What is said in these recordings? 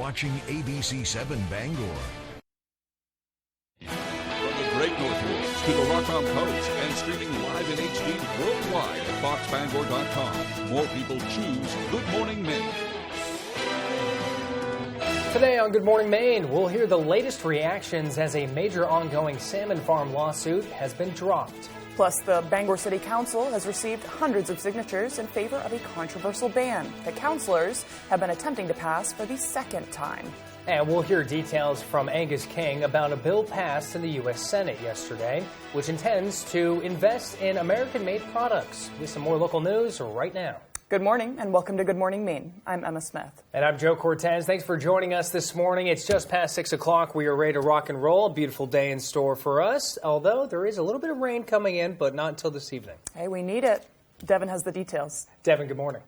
watching ABC7 Bangor. From the Great North Woods to the Rock Mountain Coast and streaming live in HD worldwide at foxbangor.com. More people choose Good Morning Maine. Today on Good Morning Maine, we'll hear the latest reactions as a major ongoing salmon farm lawsuit has been dropped. Plus, the Bangor City Council has received hundreds of signatures in favor of a controversial ban that councilors have been attempting to pass for the second time. And we'll hear details from Angus King about a bill passed in the U.S. Senate yesterday, which intends to invest in American-made products. With some more local news right now. Good morning and welcome to Good Morning Maine. I'm Emma Smith. And I'm Joe Cortez. Thanks for joining us this morning. It's just past 6 o'clock. We are ready to rock and roll. A beautiful day in store for us, although there is a little bit of rain coming in, but not until this evening. Hey, we need it. Devin has the details. Devin, good morning.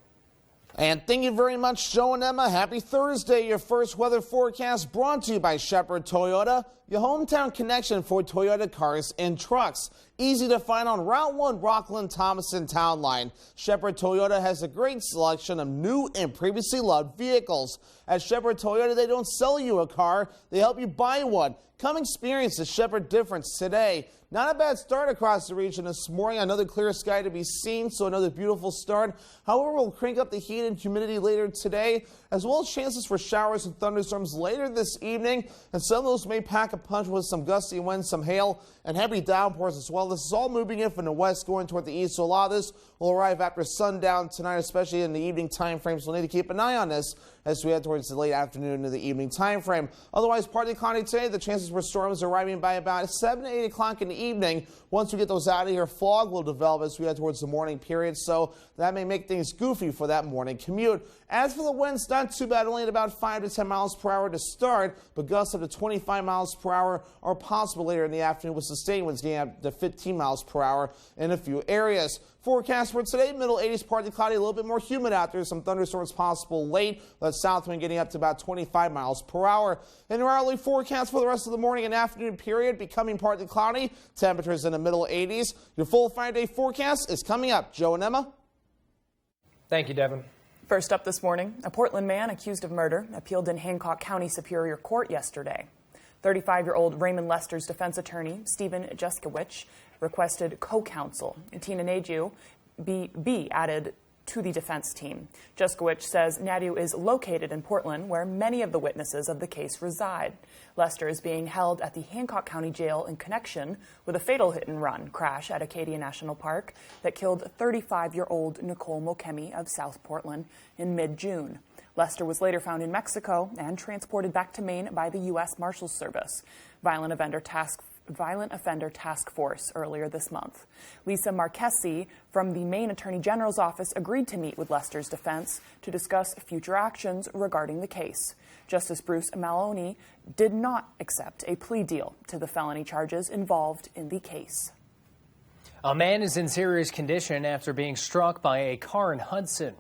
And thank you very much, Joe and Emma. Happy Thursday. Your first weather forecast brought to you by Shepherd Toyota, your hometown connection for Toyota cars and trucks. Easy to find on Route 1 Rockland-Thomason Town Line. Shepherd Toyota has a great selection of new and previously loved vehicles. At Shepherd Toyota, they don't sell you a car, they help you buy one. Come experience the Shepherd difference today. Not a bad start across the region this morning. Another clear sky to be seen, so another beautiful start. However, we'll crank up the heat and humidity later today, as well as chances for showers and thunderstorms later this evening. And some of those may pack a punch with some gusty winds, some hail, and heavy downpours as well. This is all moving in from the west, going toward the east, so a lot of this will arrive after sundown tonight, especially in the evening time frame. So we'll need to keep an eye on this as we head towards the late afternoon to the evening time frame. Otherwise, partly cloudy today. The chances for storms arriving by about 7 to 8 o'clock in the evening. Once we get those out of here, fog will develop as we head towards the morning period, so that may make things goofy for that morning commute. As for the winds, not too bad, only at about 5 to 10 miles per hour to start, but gusts up to 25 miles per hour are possible later in the afternoon, with sustained winds getting up to 15 miles per hour in a few areas. Forecast for today, middle 80s, partly cloudy, a little bit more humid out there. Some thunderstorms possible late. That south wind getting up to about 25 miles per hour. And our early forecast for the rest of the morning and afternoon period, becoming partly cloudy. Temperatures in the middle 80s. Your full 5-day forecast is coming up. Joe and Emma. Thank you, Devin. First up this morning, a Portland man accused of murder appealed in Hancock County Superior Court yesterday. 35-year-old Raymond Lester's defense attorney, Stephen Juskowicz, requested co-counsel. Tina Nadu be added to the defense team. Juskowicz says Nadu is located in Portland, where many of the witnesses of the case reside. Lester is being held at the Hancock County Jail in connection with a fatal hit-and-run crash at Acadia National Park that killed 35-year-old Nicole Mokemi of South Portland in mid-June. Lester was later found in Mexico and transported back to Maine by the U.S. Marshals Service. Violent Offender Task Force earlier this month. Lisa Marchesi from the Maine Attorney General's office agreed to meet with Lester's defense to discuss future actions regarding the case. Justice Bruce Maloney did not accept a plea deal to the felony charges involved in the case. A man is in serious condition after being struck by a car in Hudson.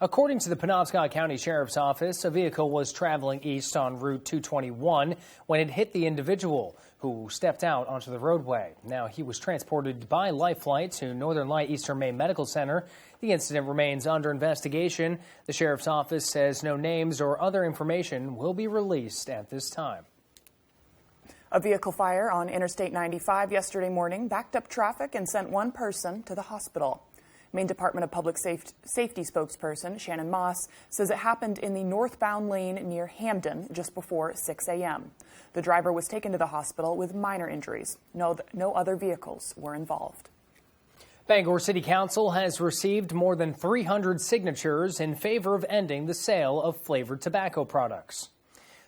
According to the Penobscot County Sheriff's Office, a vehicle was traveling east on Route 221 when it hit the individual, who stepped out onto the roadway. Now, he was transported by life flight to Northern Light Eastern Maine Medical Center. The incident remains under investigation. The Sheriff's Office says no names or other information will be released at this time. A vehicle fire on Interstate 95 yesterday morning backed up traffic and sent one person to the hospital. Maine Department of Public Safety spokesperson Shannon Moss says it happened in the northbound lane near Hamden just before 6 a.m. The driver was taken to the hospital with minor injuries. No other vehicles were involved. Bangor City Council has received more than 300 signatures in favor of ending the sale of flavored tobacco products.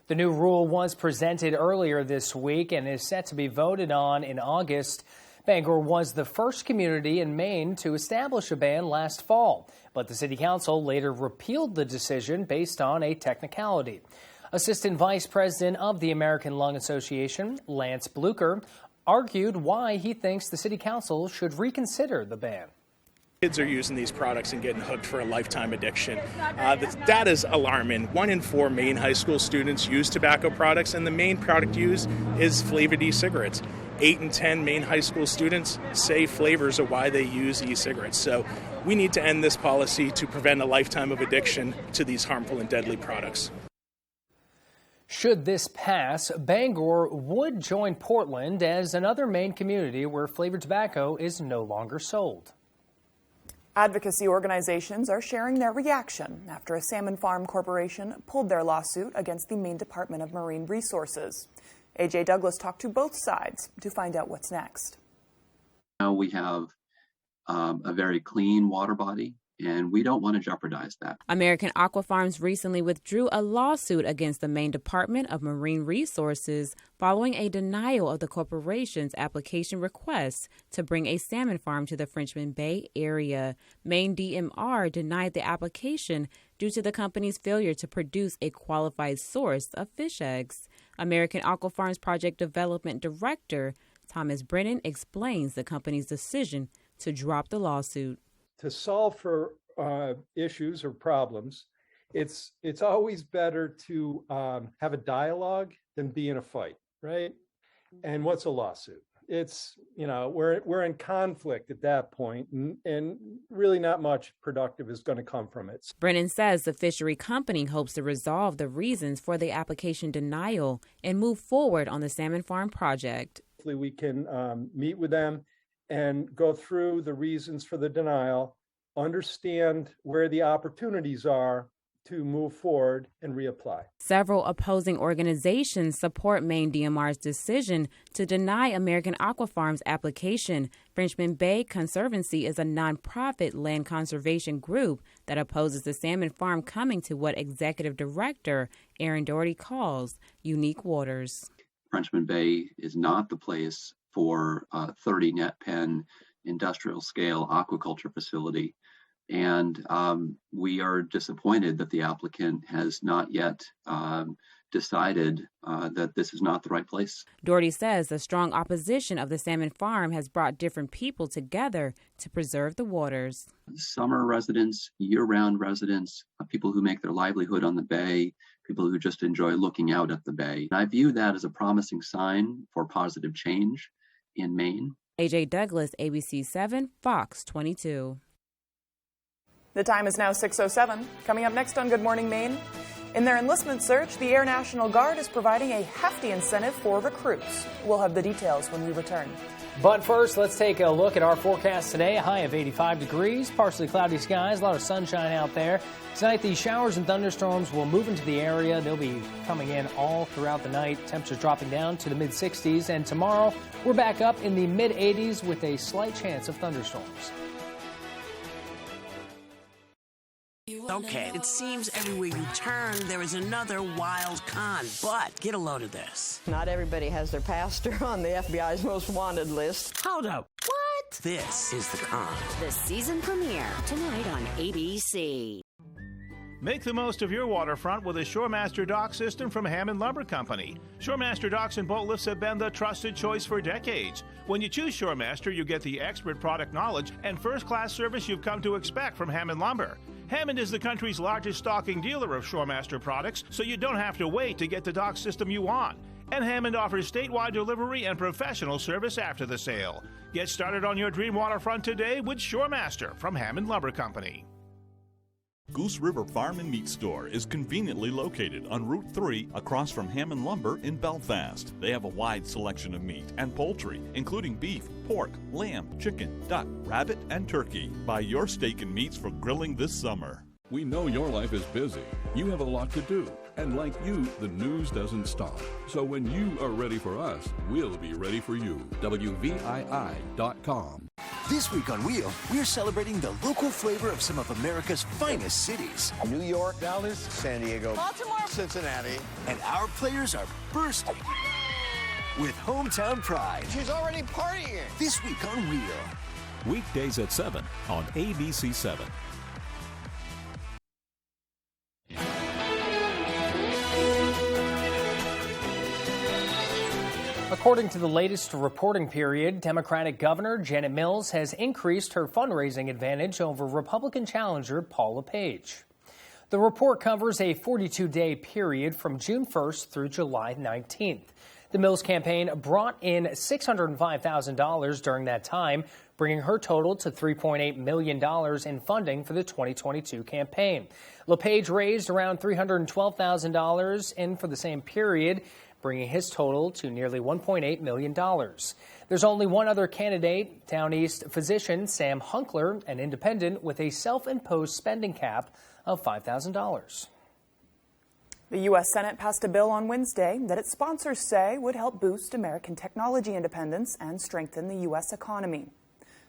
The new rule was presented earlier this week and is set to be voted on in August. Bangor was the first community in Maine to establish a ban last fall, but the City Council later repealed the decision based on a technicality. Assistant Vice President of the American Lung Association, Lance Blucher, argued why he thinks the City Council should reconsider the ban. Kids are using these products and getting hooked for a lifetime addiction. The data is alarming. 1 in 4 Maine high school students use tobacco products, and the main product used is flavored e-cigarettes. 8 in 10 Maine high school students say flavors are why they use e-cigarettes. So we need to end this policy to prevent a lifetime of addiction to these harmful and deadly products. Should this pass, Bangor would join Portland as another Maine community where flavored tobacco is no longer sold. Advocacy organizations are sharing their reaction after a salmon farm corporation pulled their lawsuit against the Maine Department of Marine Resources. A.J. Douglas talked to both sides to find out what's next. Now we have a very clean water body, and we don't want to jeopardize that. American Aquafarms recently withdrew a lawsuit against the Maine Department of Marine Resources following a denial of the corporation's application request to bring a salmon farm to the Frenchman Bay area. Maine DMR denied the application due to the company's failure to produce a qualified source of fish eggs. American Aquafarms Project Development Director Thomas Brennan explains the company's decision to drop the lawsuit. To solve for issues or problems, it's always better to have a dialogue than be in a fight, right? And what's a lawsuit? It's, we're in conflict at that point, and really not much productive is going to come from it. Brennan says the fishery company hopes to resolve the reasons for the application denial and move forward on the salmon farm project. Hopefully we can meet with them and go through the reasons for the denial, understand where the opportunities are to move forward and reapply. Several opposing organizations support Maine DMR's decision to deny American Aquafarms' application. Frenchman Bay Conservancy is a nonprofit land conservation group that opposes the salmon farm coming to what Executive Director Aaron Doherty calls unique waters. Frenchman Bay is not the place for a 30 net pen industrial scale aquaculture facility. And we are disappointed that the applicant has not yet decided that this is not the right place. Doherty says the strong opposition of the salmon farm has brought different people together to preserve the waters. Summer residents, year-round residents, people who make their livelihood on the bay, people who just enjoy looking out at the bay. And I view that as a promising sign for positive change in Maine. A.J. Douglas, ABC 7, Fox 22. The time is now 6:07. Coming up next on Good Morning Maine. In their enlistment search, the Air National Guard is providing a hefty incentive for recruits. We'll have the details when we return. But first, let's take a look at our forecast today. A high of 85 degrees, partially cloudy skies, a lot of sunshine out there. Tonight, these showers and thunderstorms will move into the area. They'll be coming in all throughout the night. Temperatures dropping down to the mid-60s. And tomorrow, we're back up in the mid-80s with a slight chance of thunderstorms. Okay, it seems everywhere you turn, there is another wild con. But get a load of this. Not everybody has their pastor on the FBI's most wanted list. Hold up. What? This is the con. The season premiere tonight on ABC. Make the most of your waterfront with a Shoremaster dock system from Hammond Lumber Company. Shoremaster docks and boat lifts have been the trusted choice for decades. When you choose Shoremaster, you get the expert product knowledge and first-class service you've come to expect from Hammond Lumber. Hammond is the country's largest stocking dealer of Shoremaster products, so you don't have to wait to get the dock system you want. And Hammond offers statewide delivery and professional service after the sale. Get started on your dream waterfront today with Shoremaster from Hammond Lumber Company. Goose River Farm and Meat Store is conveniently located on Route 3 across from Hammond Lumber in Belfast. They have a wide selection of meat and poultry, including beef, pork, lamb, chicken, duck, rabbit, and turkey. Buy your steak and meats for grilling this summer. We know your life is busy. You have a lot to do. And like you, the news doesn't stop. So when you are ready for us, we'll be ready for you. WVII.com. This week on Wheel, we're celebrating the local flavor of some of America's finest cities. New York, Dallas, San Diego, Baltimore, Cincinnati. And our players are bursting with hometown pride. She's already partying. This week on Wheel. Weekdays at 7 on ABC 7. According to the latest reporting period, Democratic Governor Janet Mills has increased her fundraising advantage over Republican challenger Paula Page. The report covers a 42-day period from June 1st through July 19th. The Mills campaign brought in $605,000 during that time. bringing her total to $3.8 million in funding for the 2022 campaign. LePage raised around $312,000 in for the same period, bringing his total to nearly $1.8 million. There's only one other candidate, Down East physician Sam Hunkler, an independent with a self-imposed spending cap of $5,000. The U.S. Senate passed a bill on Wednesday that its sponsors say would help boost American technology independence and strengthen the U.S. economy.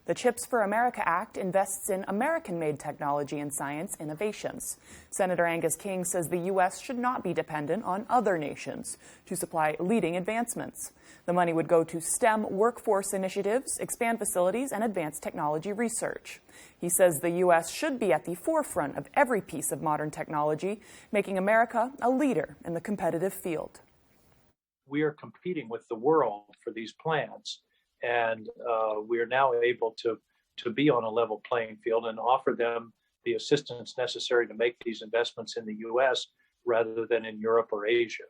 The CHIPS for America Act invests in American-made technology and science innovations. Senator Angus King says the U.S. should not be dependent on other nations to supply leading advancements. The money would go to STEM workforce initiatives, expand facilities, and advance technology research. He says the U.S. should be at the forefront of every piece of modern technology, making America a leader in the competitive field. We are competing with the world for these plans. And we are now able to be on a level playing field and offer them the assistance necessary to make these investments in the U.S. rather than in Europe or Asia.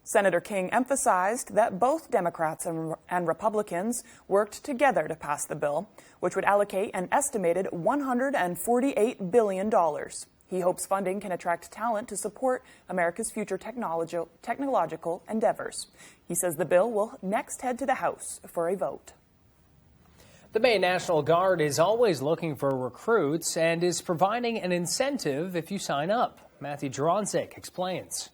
Senator King emphasized that both Democrats and Republicans worked together to pass the bill, which would allocate an estimated $148 billion. He hopes funding can attract talent to support America's future technological endeavors. He says the bill will next head to the House for a vote. The Maine National Guard is always looking for recruits and is providing an incentive if you sign up. Matthew Dronzik explains.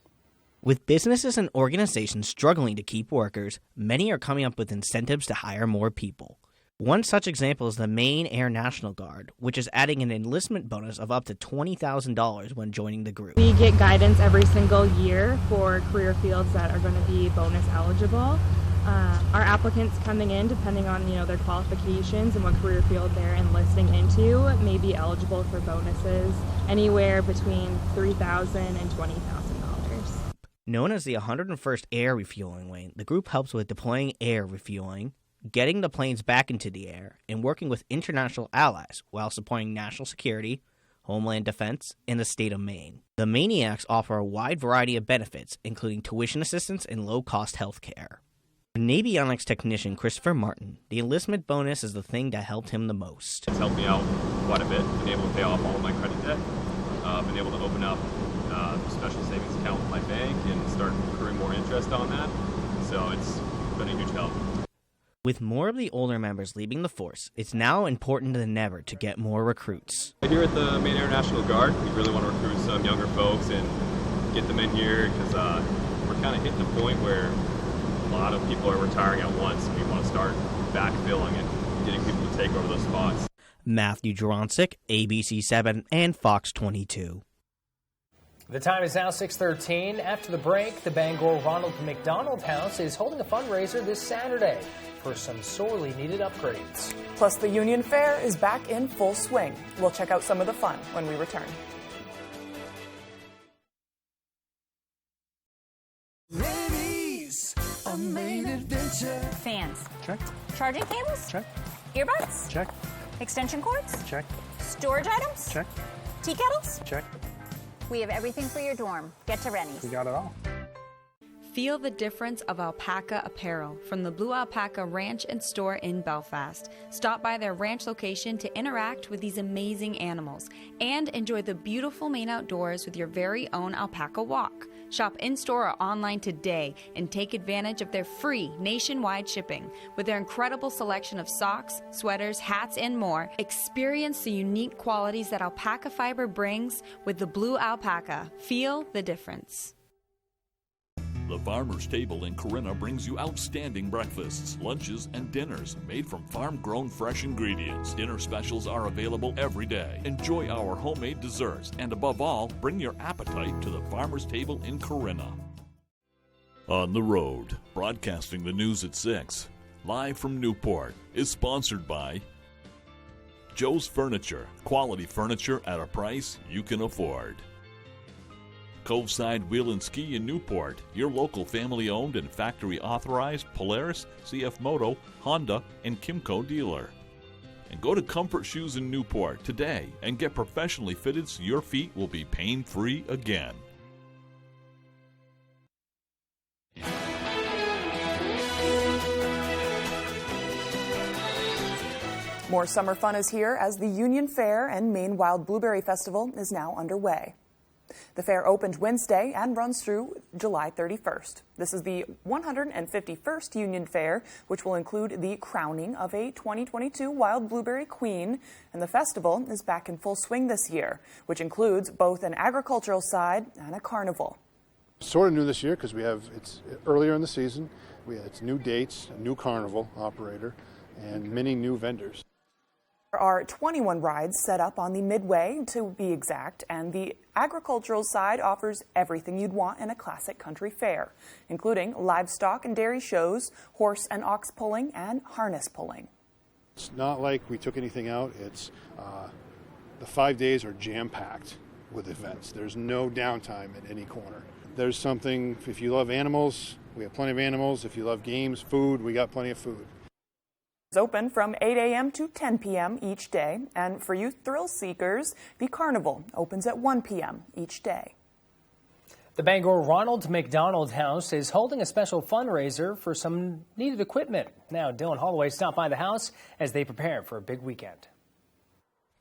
With businesses and organizations struggling to keep workers, many are coming up with incentives to hire more people. One such example is the Maine Air National Guard, which is adding an enlistment bonus of up to $20,000 when joining the group. We get guidance every single year for career fields that are going to be bonus eligible. Our applicants coming in, depending on their qualifications and what career field they're enlisting into, may be eligible for bonuses anywhere between $3,000 and $20,000. Known as the 101st Air Refueling Wing, the group helps with deploying air refueling, getting the planes back into the air, and working with international allies while supporting national security, homeland defense, and the state of Maine. The Maniacs offer a wide variety of benefits, including tuition assistance and low-cost health care. For Navionics technician Christopher Martin, the enlistment bonus is the thing that helped him the most. It's helped me out quite a bit, been able to pay off all of my credit debt, been able to open up a special savings account with my bank and start accruing more interest on that, so it's been a huge help. With more of the older members leaving the force, it's now important than ever to get more recruits. Here at the Maine Air National Guard, we really want to recruit some younger folks and get them in here because we're kind of hitting a point where a lot of people are retiring at once. We want to start backfilling and getting people to take over those spots. Matthew Dronzik, ABC7 and Fox 22. The time is now 6:13. After the break, the Bangor Ronald McDonald House is holding a fundraiser this Saturday for some sorely needed upgrades. Plus, the Union Fair is back in full swing. We'll check out some of the fun when we return. Ladies, a Maine adventure. Fans. Check. Charging cables? Check. Earbuds? Check. Extension cords? Check. Storage items? Check. Tea kettles? Check. We have everything for your dorm. Get to Rennie's. We got it all. Feel the difference of alpaca apparel from the Blue Alpaca Ranch and Store in Belfast. Stop by their ranch location to interact with these amazing animals and enjoy the beautiful Maine outdoors with your very own alpaca walk. Shop in-store or online today and take advantage of their free nationwide shipping. With their incredible selection of socks, sweaters, hats, and more, experience the unique qualities that alpaca fiber brings with the Blue Alpaca. Feel the difference. The Farmer's Table in Corinna brings you outstanding breakfasts, lunches, and dinners made from farm-grown fresh ingredients. Dinner specials are available every day. Enjoy our homemade desserts, and above all, bring your appetite to the Farmer's Table in Corinna. On the Road, broadcasting the news at 6, live from Newport, is sponsored by Joe's Furniture, quality furniture at a price you can afford. Coveside Wheel and Ski in Newport, your local family-owned and factory-authorized Polaris, CF Moto, Honda, and Kimco dealer. And go to Comfort Shoes in Newport today and get professionally fitted so your feet will be pain-free again. More summer fun is here as the Union Fair and Maine Wild Blueberry Festival is now underway. The fair opened Wednesday and runs through July 31st. This is the 151st Union Fair, which will include the crowning of a 2022 Wild Blueberry Queen, and the festival is back in full swing this year, which includes both an agricultural side and a carnival. Sort of new this year because it's earlier in the season. It's new dates, a new carnival operator, and many new vendors. There are 21 rides set up on the Midway, to be exact, and the agricultural side offers everything you'd want in a classic country fair, including livestock and dairy shows, horse and ox pulling, and harness pulling. It's not like we took anything out. It's the 5 days are jam-packed with events. There's no downtime at any corner. There's something, if you love animals, we have plenty of animals. If you love games, food, we got plenty of food. It's open from 8 a.m. to 10 p.m. each day, and for you thrill seekers, the carnival opens at 1 p.m. each day. The Bangor Ronald McDonald House is holding a special fundraiser for some needed equipment. Now, Dylan Holloway stopped by the house as they prepare for a big weekend.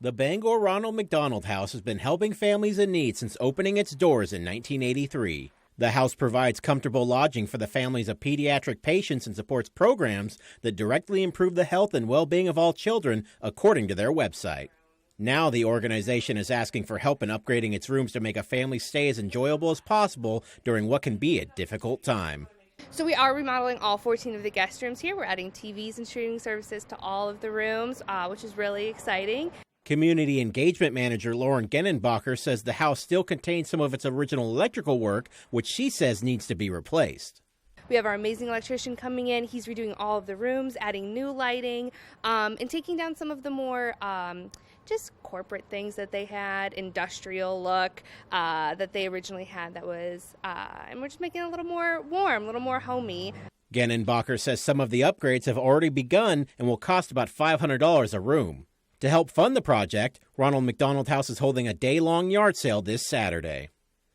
The Bangor Ronald McDonald House has been helping families in need since opening its doors in 1983. The house provides comfortable lodging for the families of pediatric patients and supports programs that directly improve the health and well-being of all children, according to their website. Now the organization is asking for help in upgrading its rooms to make a family stay as enjoyable as possible during what can be a difficult time. So we are remodeling all 14 of the guest rooms here. We're adding TVs and streaming services to all of the rooms, which is really exciting. Community engagement manager Lauren Genenbacher says the house still contains some of its original electrical work, which she says needs to be replaced. We have our amazing electrician coming in. He's redoing all of the rooms, adding new lighting, and taking down some of the more just corporate things that they had, industrial look that they originally had that was, and we're just making it a little more warm, a little more homey. Genenbacher says some of the upgrades have already begun and will cost about $500 a room. To help fund the project, Ronald McDonald House is holding a day-long yard sale this Saturday.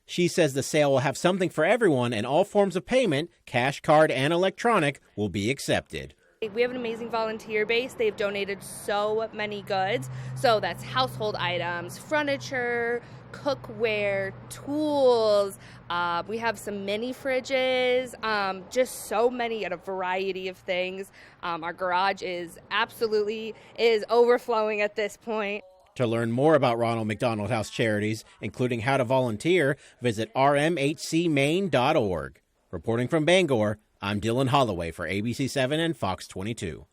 She says the sale will have something for everyone and all forms of payment, cash, card, and electronic, will be accepted. We have an amazing volunteer base. They've donated so many goods. So that's household items, furniture, cookware, tools. We have some mini fridges, just so many at a variety of things. Our garage is overflowing at this point. To learn more about Ronald McDonald House charities, including how to volunteer, visit rmhcmaine.org. Reporting from Bangor, I'm Dylan Holloway for ABC7 and Fox 22.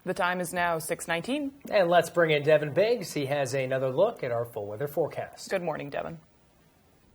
The time is now 6:19. And let's bring in Devin Biggs. He has another look at our full weather forecast. Good morning, Devin.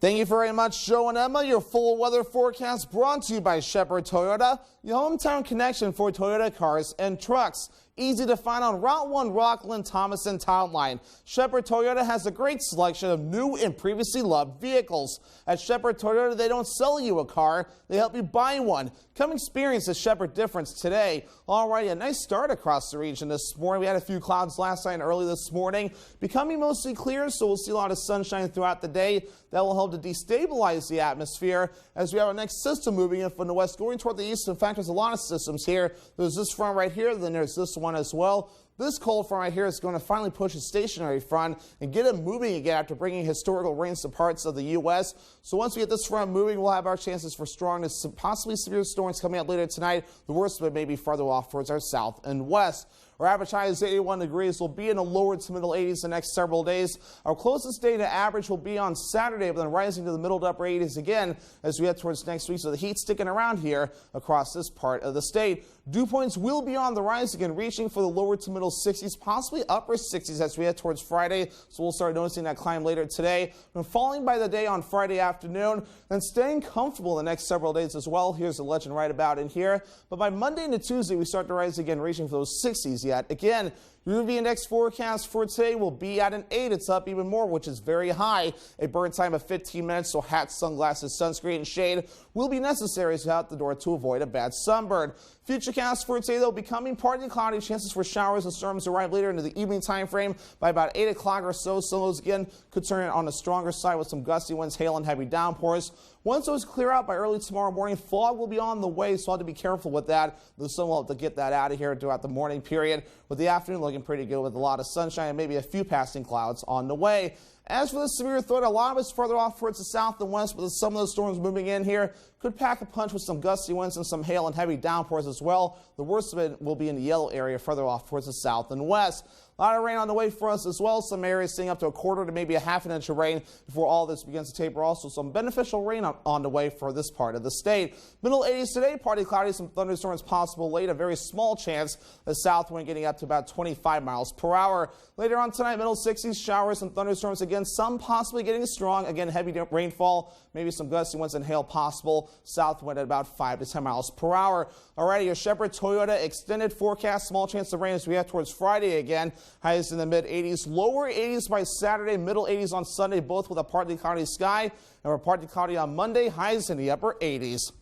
Thank you very much, Joe and Emma. Your full weather forecast brought to you by Shepherd Toyota, your hometown connection for Toyota cars and trucks. Easy to find on Route 1 Rockland, Thomas, and Town Line. Shepherd Toyota has a great selection of new and previously loved vehicles. At Shepherd Toyota, they don't sell you a car, they help you buy one. Come experience the Shepherd difference today. Alrighty, a nice start across the region this morning. We had a few clouds last night and early this morning, becoming mostly clear, so we'll see a lot of sunshine throughout the day. That will help to destabilize the atmosphere as we have our next system moving in from the west going toward the east. In fact, there's a lot of systems here. There's this front right here, then there's this one as well. This cold front right here is going to finally push a stationary front and get it moving again after bringing historical rains to parts of the U.S. So once we get this front moving, we'll have our chances for strong to possibly severe storms coming out later tonight. The worst of it may be farther off towards our south and west. Our average high is 81 degrees. We'll be in the lower to middle 80s the next several days. Our closest day to average will be on Saturday, but then rising to the middle to upper 80s again as we head towards next week. So the heat sticking around here across this part of the state. Dew points will be on the rise again, reaching for the lower to middle 60s, possibly upper 60s as we head towards Friday. So we'll start noticing that climb later today. And falling by the day on Friday afternoon, then staying comfortable the next several days as well. Here's the legend right about in here. But by Monday into Tuesday, we start to rise again, reaching for those 60s yet. Again, your UV index forecast for today will be at an 8. It's up even more, which is very high. A burn time of 15 minutes, so hats, sunglasses, sunscreen, and shade will be necessary as you out the door to avoid a bad sunburn. Futurecast for today, though, becoming partly cloudy. Chances for showers and storms arrive later into the evening time frame by about 8 o'clock or so. Some of those, again, could turn on the stronger side with some gusty winds, hail, and heavy downpours. Once those clear out by early tomorrow morning, fog will be on the way, so I'll have to be careful with that. The sun will have to get that out of here throughout the morning period, with the afternoon looking pretty good with a lot of sunshine and maybe a few passing clouds on the way. As for the severe threat, a lot of it's further off towards the south and west, but some of those storms moving in here could pack a punch with some gusty winds and some hail and heavy downpours as well. The worst of it will be in the yellow area further off towards the south and west. A lot of rain on the way for us as well. Some areas seeing up to a quarter to maybe a half an inch of rain before all this begins to taper. Also some beneficial rain on the way for this part of the state. Middle 80s today, partly cloudy, some thunderstorms possible late. A very small chance. The south wind getting up to about 25 miles per hour. Later on tonight, middle 60s, showers and thunderstorms again. Some possibly getting strong. Again, heavy rainfall. Maybe some gusty winds and hail possible. South wind at about 5 to 10 miles per hour. Alrighty, your Shepherd Toyota extended forecast. Small chance of rain as we head towards Friday again. Highs in the mid 80s, lower 80s by Saturday, middle 80s on Sunday, both with a partly cloudy sky. And we're partly cloudy on Monday, highs in the upper 80s.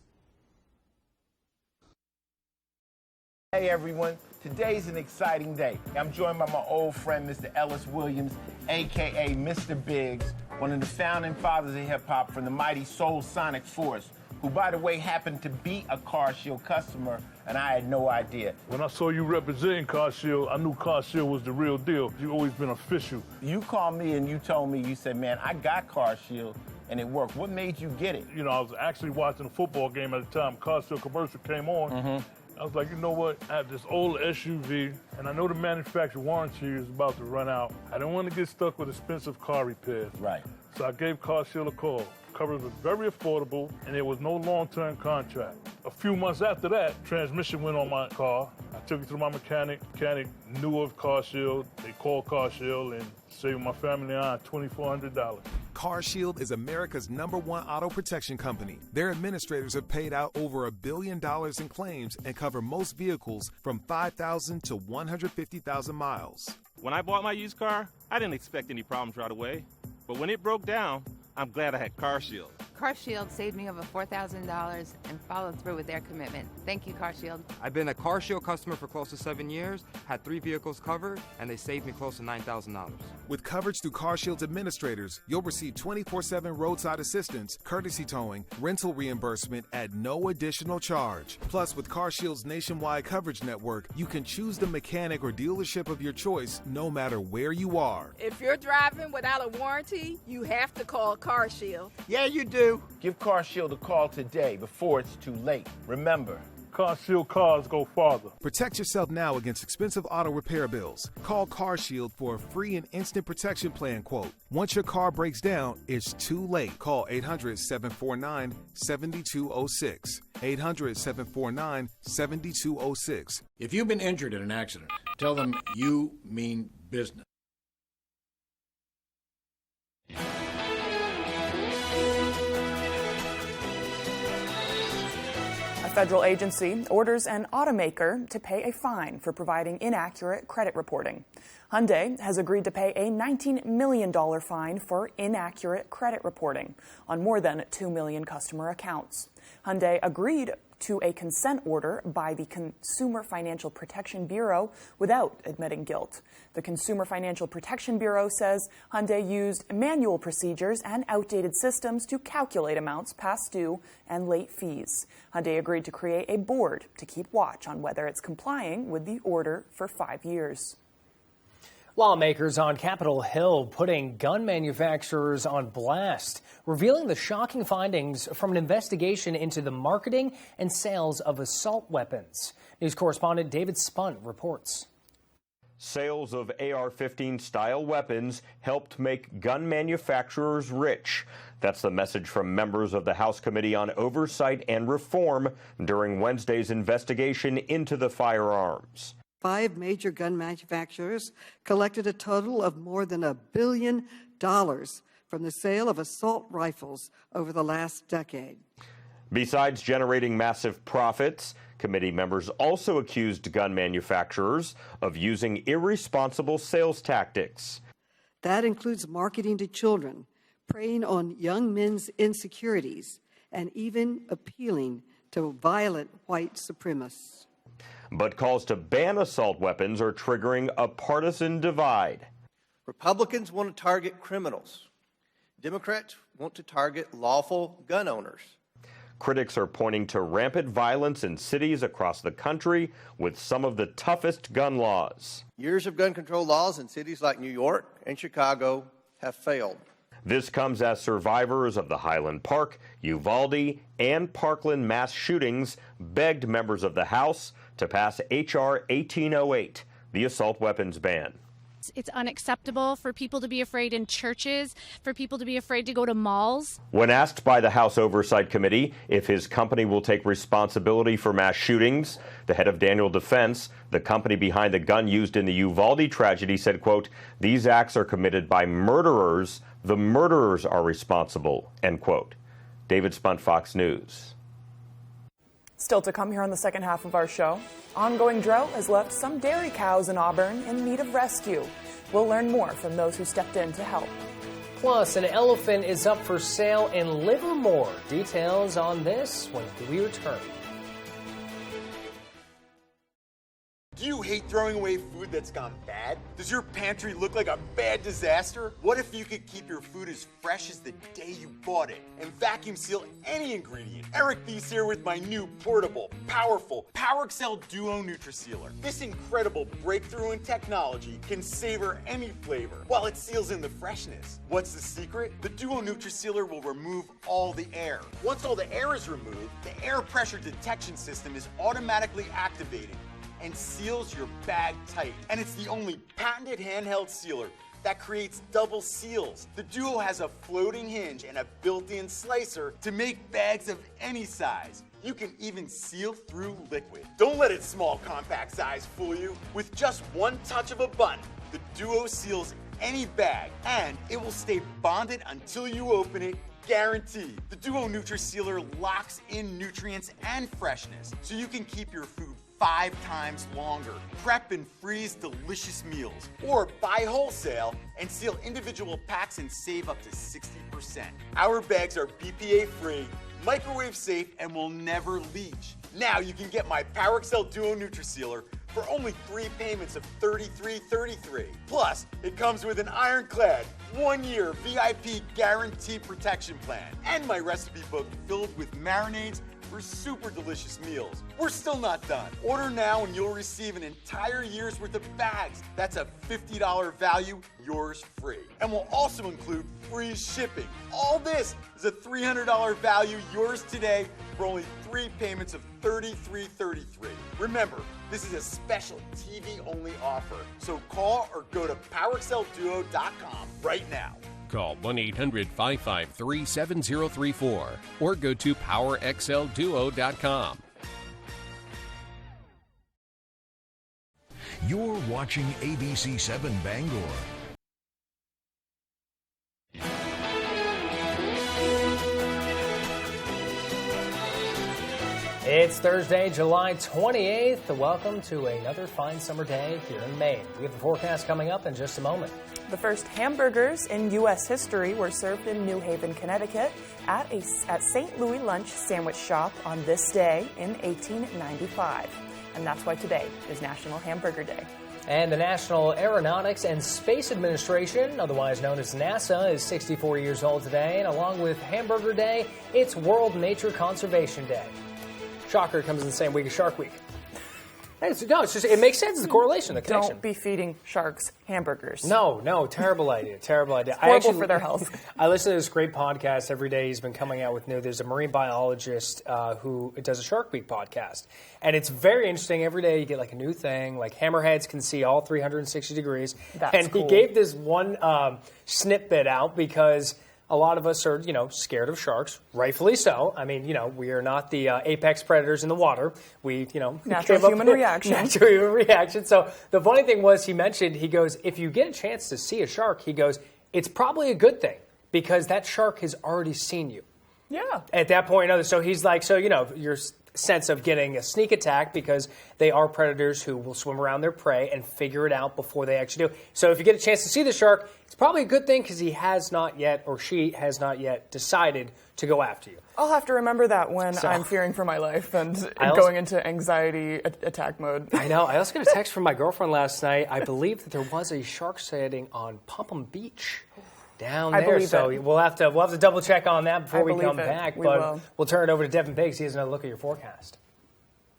Hey everyone, today's an exciting day. I'm joined by my old friend, Mr. Ellis Williams, aka Mr. Biggs, one of the founding fathers of hip hop from the mighty Soul Sonic Force, who, by the way, happened to be a CarShield customer, and I had no idea. When I saw you representing CarShield, I knew CarShield was the real deal. You've always been official. You called me and you told me, you said, man, I got CarShield, and it worked. What made you get it? You know, I was actually watching a football game at the time. CarShield commercial came on. I was like, you know what? I have this old SUV, and I know the manufacturer warranty is about to run out. I don't want to get stuck with expensive car repairs. Right. So I gave CarShield a call. Coverage was very affordable, and there was no long-term contract. A few months after that, transmission went on my car. I took it to my mechanic. Mechanic knew of CarShield. They called CarShield and saved my family and I $2,400. CarShield is America's #1 auto protection company. Their administrators have paid out over $1 billion in claims and cover most vehicles from 5,000 to 150,000 miles. When I bought my used car, I didn't expect any problems right away. But when it broke down, I'm glad I had CarShield. CarShield saved me over $4,000 and followed through with their commitment. Thank you, CarShield. I've been a CarShield customer for close to 7 years, had 3 vehicles covered, and they saved me close to $9,000. With coverage through CarShield's administrators, you'll receive 24/7 roadside assistance, courtesy towing, rental reimbursement at no additional charge. Plus, with CarShield's nationwide coverage network, you can choose the mechanic or dealership of your choice no matter where you are. If you're driving without a warranty, you have to call CarShield. Yeah, you do. Give CarShield a call today before it's too late. Remember, CarShield cars go farther. Protect yourself now against expensive auto repair bills. Call CarShield for a free and instant protection plan quote. Once your car breaks down, it's too late. Call 800-749-7206. 800-749-7206. If you've been injured in an accident, tell them you mean business. A federal agency orders an automaker to pay a fine for providing inaccurate credit reporting. Hyundai has agreed to pay a $19 million fine for inaccurate credit reporting on more than 2 million customer accounts. Hyundai agreed to a consent order by the Consumer Financial Protection Bureau without admitting guilt. The Consumer Financial Protection Bureau says Hyundai used manual procedures and outdated systems to calculate amounts past due and late fees. Hyundai agreed to create a board to keep watch on whether it's complying with the order for 5 years. Lawmakers on Capitol Hill putting gun manufacturers on blast, revealing the shocking findings from an investigation into the marketing and sales of assault weapons. News correspondent David Spunt reports. Sales of AR-15 style weapons helped make gun manufacturers rich. That's the message from members of the House Committee on Oversight and Reform during Wednesday's investigation into the firearms. 5 major gun manufacturers collected a total of more than $1 billion from the sale of assault rifles over the last decade. Besides generating massive profits, committee members also accused gun manufacturers of using irresponsible sales tactics. That includes marketing to children, preying on young men's insecurities, and even appealing to violent white supremacists. But calls to ban assault weapons are triggering a partisan divide. Republicans want to target criminals. Democrats want to target lawful gun owners. Critics are pointing to rampant violence in cities across the country with some of the toughest gun laws. Years of gun control laws in cities like New York and Chicago have failed. This comes as survivors of the Highland Park, Uvalde, and Parkland mass shootings begged members of the House to pass H.R. 1808, the assault weapons ban. It's unacceptable for people to be afraid in churches, for people to be afraid to go to malls. When asked by the House Oversight Committee if his company will take responsibility for mass shootings, the head of Daniel Defense, the company behind the gun used in the Uvalde tragedy, said, quote, "These acts are committed by murderers. The murderers are responsible," end quote. David Spunt, Fox News. Still to come here on the second half of our show, ongoing drought has left some dairy cows in Auburn in need of rescue. We'll learn more from those who stepped in to help. Plus, an elephant is up for sale in Livermore. Details on this when we return. Do you hate throwing away food that's gone bad? Does your pantry look like a bad disaster? What if you could keep your food as fresh as the day you bought it and vacuum seal any ingredient? Eric B's here with my new portable, powerful PowerXL Duo NutriSealer. This incredible breakthrough in technology can savor any flavor while it seals in the freshness. What's the secret? The Duo NutriSealer will remove all the air. Once all the air is removed, the air pressure detection system is automatically activated and seals your bag tight. And it's the only patented handheld sealer that creates double seals. The Duo has a floating hinge and a built-in slicer to make bags of any size. You can even seal through liquid. Don't let its small compact size fool you. With just one touch of a button, the Duo seals any bag and it will stay bonded until you open it. Guaranteed. The Duo NutriSealer locks in nutrients and freshness so you can keep your food 5 times longer. Prep and freeze delicious meals, or buy wholesale and seal individual packs and save up to 60%. Our bags are BPA free, microwave safe, and will never leach. Now you can get my PowerXL Duo NutriSealer for only 3 payments of $33.33. Plus, it comes with an ironclad 1-year VIP guarantee protection plan and my recipe book filled with marinades for super delicious meals. We're still not done. Order now and you'll receive an entire year's worth of bags. That's a $50 value, yours free. And we'll also include free shipping. All this is a $300 value, yours today for only 3 payments of $33.33. Remember, this is a special TV-only offer. So call or go to PowerXLDuo.com right now. Call 1-800-553-7034 or go to PowerXLDuo.com. You're watching ABC 7 Bangor. It's Thursday, July 28th. Welcome to another fine summer day here in Maine. We have the forecast coming up in just a moment. The first hamburgers in U.S. history were served in New Haven, Connecticut at St. Louis Lunch Sandwich Shop on this day in 1895. And that's why today is National Hamburger Day. And the National Aeronautics and Space Administration, otherwise known as NASA, is 64 years old today. And along with Hamburger Day, it's World Nature Conservation Day. Shocker comes in the same week as Shark Week. It's just, it makes sense. It's the correlation, the connection. Don't be feeding sharks hamburgers. No, terrible idea, terrible idea. It's horrible for their health. I listen to this great podcast every day. He's been coming out with new. There's a marine biologist who does a Shark Week podcast. And it's very interesting. Every day you get like a new thing. Like hammerheads can see all 360 degrees. That's cool. He gave this one snippet out because a lot of us are, scared of sharks, rightfully so. I mean, we are not the apex predators in the water. We, natural human reaction. Natural human reaction. So the funny thing was, he goes, if you get a chance to see a shark, he goes, it's probably a good thing because that shark has already seen you. Yeah. At that point, so he's like, your sense of getting a sneak attack because they are predators who will swim around their prey and figure it out before they actually do. So if you get a chance to see the shark, it's probably a good thing because he has not yet, or she has not yet, decided to go after you. I'll have to remember that when I'm fearing for my life and going into anxiety attack mode. I know. I also got a text from my girlfriend last night. I believe that there was a shark sighting on Pompum Beach. down I there. believe So it. we'll have to double check on that before we come believe it. back. We But will. we'll turn it over to Devin Biggs. He has another look at your forecast.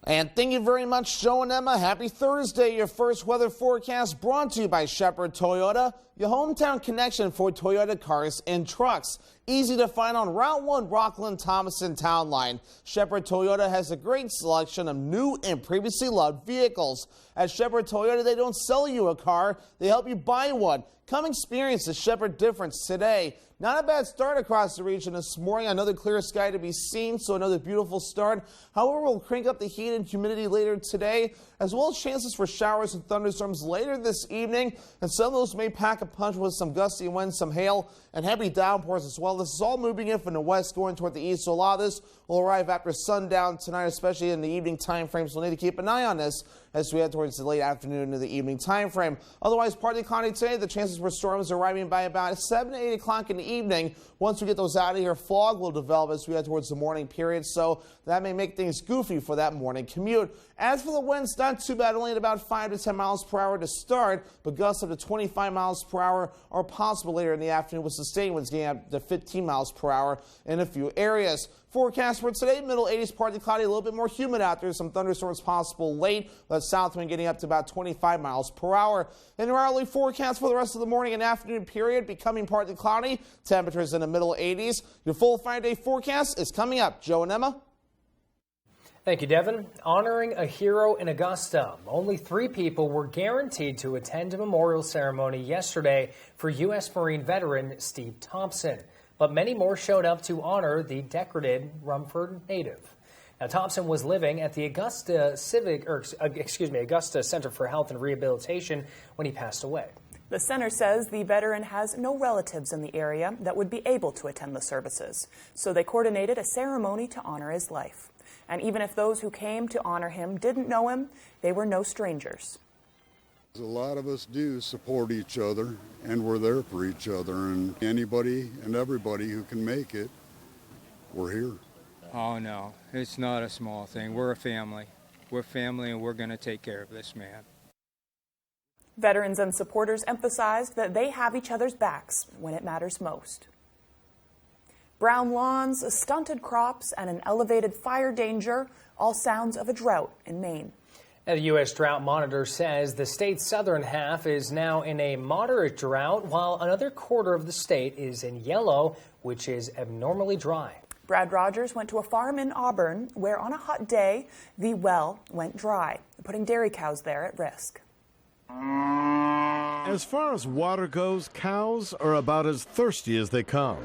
And thank you very much, Joe and Emma. Happy Thursday. Your first weather forecast brought to you by Shepherd Toyota, your hometown connection for Toyota cars and trucks. Easy to find on Route 1 Rockland-Thomason Town Line. Shepherd Toyota has a great selection of new and previously loved vehicles. At Shepherd Toyota, they don't sell you a car, they help you buy one. Come experience the Shepherd difference today. Not a bad start across the region this morning. Another clear sky to be seen, so another beautiful start. However, we'll crank up the heat and humidity later today, as well as chances for showers and thunderstorms later this evening. And some of those may pack a punch with some gusty winds, some hail, and heavy downpours as well. This is all moving in from the west, going toward the east. So a lot of this will arrive after sundown tonight, especially in the evening time frame. So we'll need to keep an eye on this as we head towards the late afternoon to the evening time frame. Otherwise, partly cloudy today. The chances for storms arriving by about 7 to 8 o'clock in the evening. Once we get those out of here, fog will develop as we head towards the morning period, so that may make things goofy for that morning commute. As for the winds, not too bad, only at about 5 to 10 miles per hour to start, but gusts up to 25 miles per hour are possible later in the afternoon, with sustained winds getting up to 15 miles per hour in a few areas. Forecast for today, middle 80s, partly cloudy, a little bit more humid out there. Some thunderstorms possible late, with south wind getting up to about 25 miles per hour. In your hourly forecast for the rest of the morning and afternoon period, becoming partly cloudy, temperatures in the middle 80s. Your full 5-day forecast is coming up. Joe and Emma. Thank you, Devin. Honoring a hero in Augusta. Only 3 people were guaranteed to attend a memorial ceremony yesterday for U.S. Marine veteran Steve Thompson. But many more showed up to honor the decorated Rumford native. Now, Thompson was living at the Augusta Center for Health and Rehabilitation when he passed away. The center says the veteran has no relatives in the area that would be able to attend the services, so they coordinated a ceremony to honor his life. And even if those who came to honor him didn't know him, they were no strangers. A lot of us do support each other, and we're there for each other, and anybody and everybody who can make it, we're here. Oh no, it's not a small thing. We're a family. We're family, and we're going to take care of this man. Veterans and supporters emphasized that they have each other's backs when it matters most. Brown lawns, stunted crops, and an elevated fire danger, all sounds of a drought in Maine. Now, the U.S. Drought Monitor says the state's southern half is now in a moderate drought, while another quarter of the state is in yellow, which is abnormally dry. Brad Rogers went to a farm in Auburn where on a hot day, the well went dry, putting dairy cows there at risk. As far as water goes, cows are about as thirsty as they come.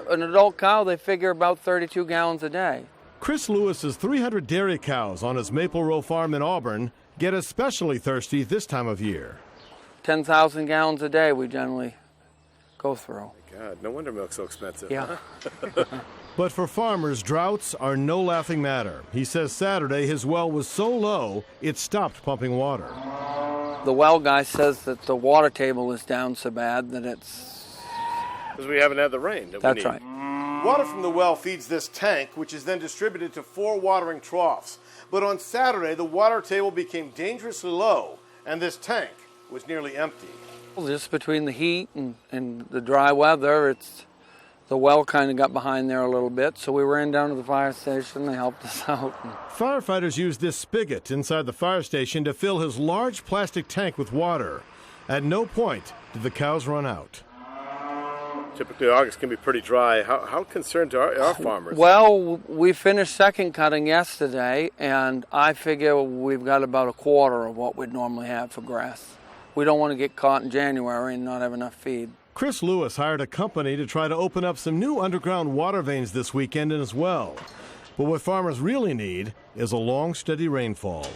An adult cow, they figure about 32 gallons a day. Chris Lewis's 300 dairy cows on his Maple Row farm in Auburn get especially thirsty this time of year. 10,000 gallons a day we generally go through. God, no wonder milk's so expensive. Yeah. Huh? But for farmers, droughts are no laughing matter. He says Saturday his well was so low it stopped pumping water. The well guy says that the water table is down so bad that it's... Because we haven't had the rain that That's we need. right. Water from the well feeds this tank, which is then distributed to 4 watering troughs. But on Saturday, the water table became dangerously low, and this tank was nearly empty. Just between the heat and the dry weather, the well kind of got behind there a little bit, so we ran down to the fire station. They helped us out. Firefighters used this spigot inside the fire station to fill his large plastic tank with water. At no point did the cows run out. Typically, August can be pretty dry. How concerned are farmers? Well, we finished second cutting yesterday, and I figure we've got about a quarter of what we'd normally have for grass. We don't want to get caught in January and not have enough feed. Chris Lewis hired a company to try to open up some new underground water veins this weekend as well. But what farmers really need is a long, steady rainfall.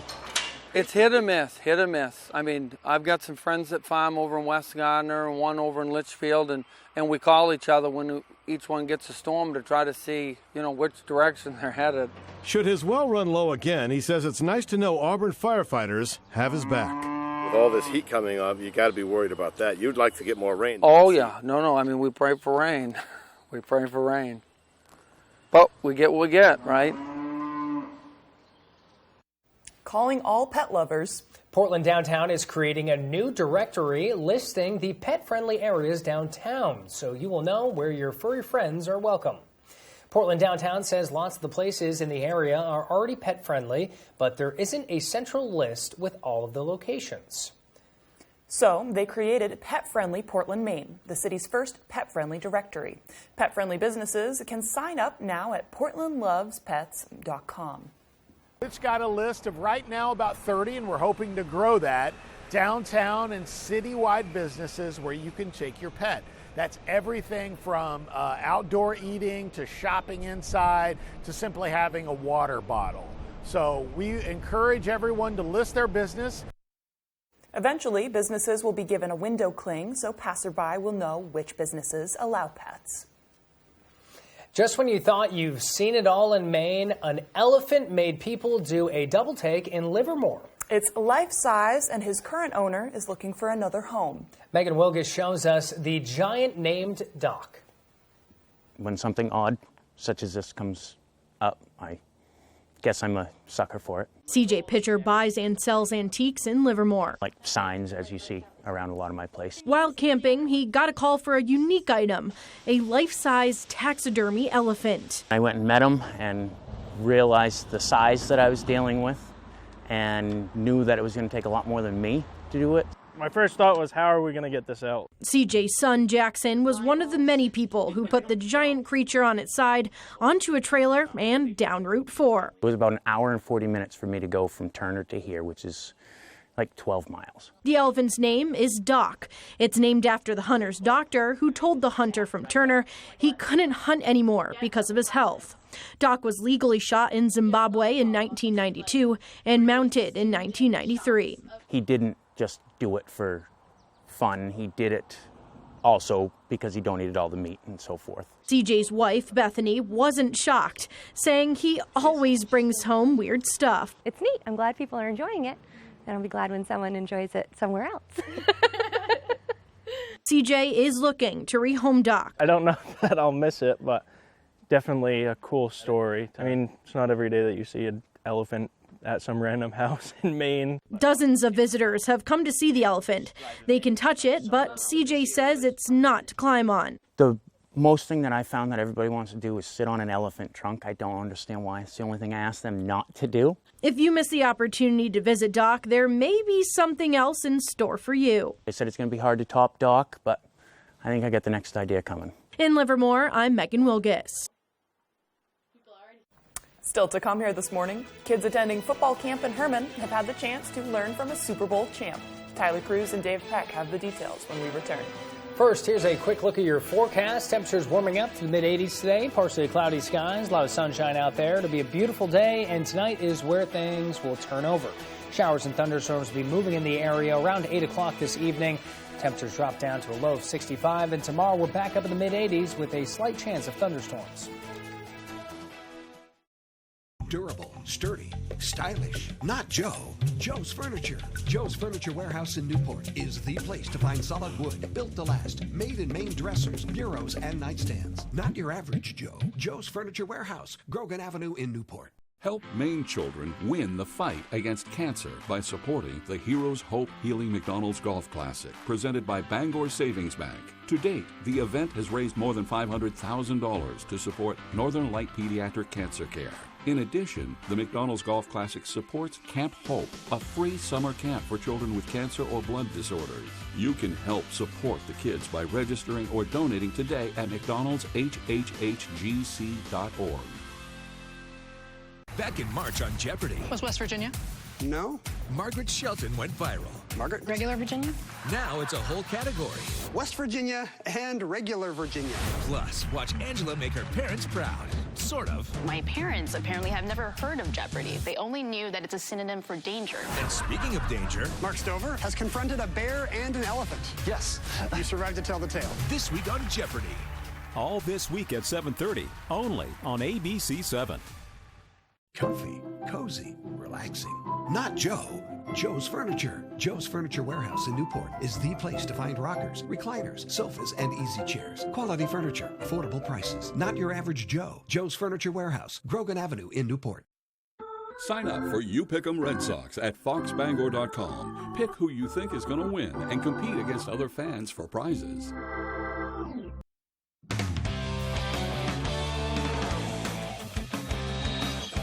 It's hit or miss, hit or miss. I mean, I've got some friends that farm over in West Gardner and one over in Litchfield, and we call each other when each one gets a storm to try to see, which direction they're headed. Should his well run low again, he says it's nice to know Auburn firefighters have his back. With all this heat coming up, you got to be worried about that. You'd like to get more rain. Oh, yeah. No. I mean, we pray for rain. We pray for rain. But we get what we get, right? calling all pet lovers. Portland Downtown is creating a new directory listing the pet-friendly areas downtown, so you will know where your furry friends are welcome. Portland Downtown says lots of the places in the area are already pet-friendly, but there isn't a central list with all of the locations. So they created Pet-Friendly Portland, Maine, the city's first pet-friendly directory. Pet-friendly businesses can sign up now at portlandlovespets.com. It's got a list of right now about 30, and we're hoping to grow that, downtown and citywide businesses where you can take your pet. That's everything from outdoor eating to shopping inside to simply having a water bottle. So we encourage everyone to list their business. Eventually, businesses will be given a window cling so passerby will know which businesses allow pets. Just when you thought you've seen it all in Maine, an elephant made people do a double take in Livermore. It's life-size, and his current owner is looking for another home. Megan Wilgus shows us the giant named Doc. When something odd such as this comes up, I guess I'm a sucker for it. CJ Pitcher buys and sells antiques in Livermore. Like signs, as you see around a lot of my place. While camping, he got a call for a unique item, a life-size taxidermy elephant. I went and met him and realized the size that I was dealing with and knew that it was going to take a lot more than me to do it. My first thought was, how are we going to get this out? CJ's son, Jackson, was one of the many people who put the giant creature on its side onto a trailer and down Route 4. It was about an hour and 40 minutes for me to go from Turner to here, which is like 12 miles. The elephant's name is Doc. It's named after the hunter's doctor who told the hunter from Turner he couldn't hunt anymore because of his health. Doc was legally shot in Zimbabwe in 1992 and mounted in 1993. He didn't just do it for fun. He did it also because he donated all the meat and so forth. CJ's wife, Bethany, wasn't shocked, saying he always brings home weird stuff. It's neat. I'm glad people are enjoying it, and I'll be glad when someone enjoys it somewhere else. CJ is looking to rehome Doc. I don't know that I'll miss it, but definitely a cool story. I mean, it's not every day that you see an elephant at some random house in Maine. Dozens of visitors have come to see the elephant. They can touch it, but CJ says it's not to climb on. The most thing that I found that everybody wants to do is sit on an elephant trunk. I don't understand why. It's the only thing I ask them not to do. If you miss the opportunity to visit Doc, there may be something else in store for you. They said it's going to be hard to top Doc, but I think I got the next idea coming. In Livermore, I'm Megan Wilgus. Still to come here this morning, kids attending football camp in Herman have had the chance to learn from a Super Bowl champ. Tyler Cruz and Dave Peck have the details when we return. First, here's a quick look at your forecast. Temperatures warming up to the mid-80s today. Partially cloudy skies, a lot of sunshine out there. It'll be a beautiful day, and tonight is where things will turn over. Showers and thunderstorms will be moving in the area around 8 o'clock this evening. Temperatures drop down to a low of 65, and tomorrow we're back up in the mid-80s with a slight chance of thunderstorms. Durable, sturdy, stylish. Not Joe. Joe's Furniture. Joe's Furniture Warehouse in Newport is the place to find solid wood, built to last, made in Maine dressers, bureaus, and nightstands. Not your average Joe. Joe's Furniture Warehouse, Grogan Avenue in Newport. Help Maine children win the fight against cancer by supporting the Heroes Hope Healing McDonald's Golf Classic, presented by Bangor Savings Bank. To date, the event has raised more than $500,000 to support Northern Light Pediatric Cancer Care. In addition, the McDonald's Golf Classic supports Camp Hope, a free summer camp for children with cancer or blood disorders. You can help support the kids by registering or donating today at mcdonaldshhhgc.org. Back in March on Jeopardy! Was West Virginia? No. Margaret Shelton went viral. Margaret? Regular Virginia? Now it's a whole category. West Virginia and regular Virginia. Plus, watch Angela make her parents proud. Sort of. My parents apparently have never heard of Jeopardy. They only knew that it's a synonym for danger. And speaking of danger, Mark Stover has confronted a bear and an elephant. Yes, you survived to tell the tale. This week on Jeopardy! All this week at 7:30, only on ABC7. Comfy, cozy, relaxing. Not Joe. Joe's Furniture. Joe's Furniture Warehouse in Newport is the place to find rockers, recliners, sofas, and easy chairs. Quality furniture, affordable prices. Not your average Joe. Joe's Furniture Warehouse, Grogan Avenue in Newport. Sign up for You Pick 'em Red Sox at foxbangor.com. Pick who you think is going to win and compete against other fans for prizes.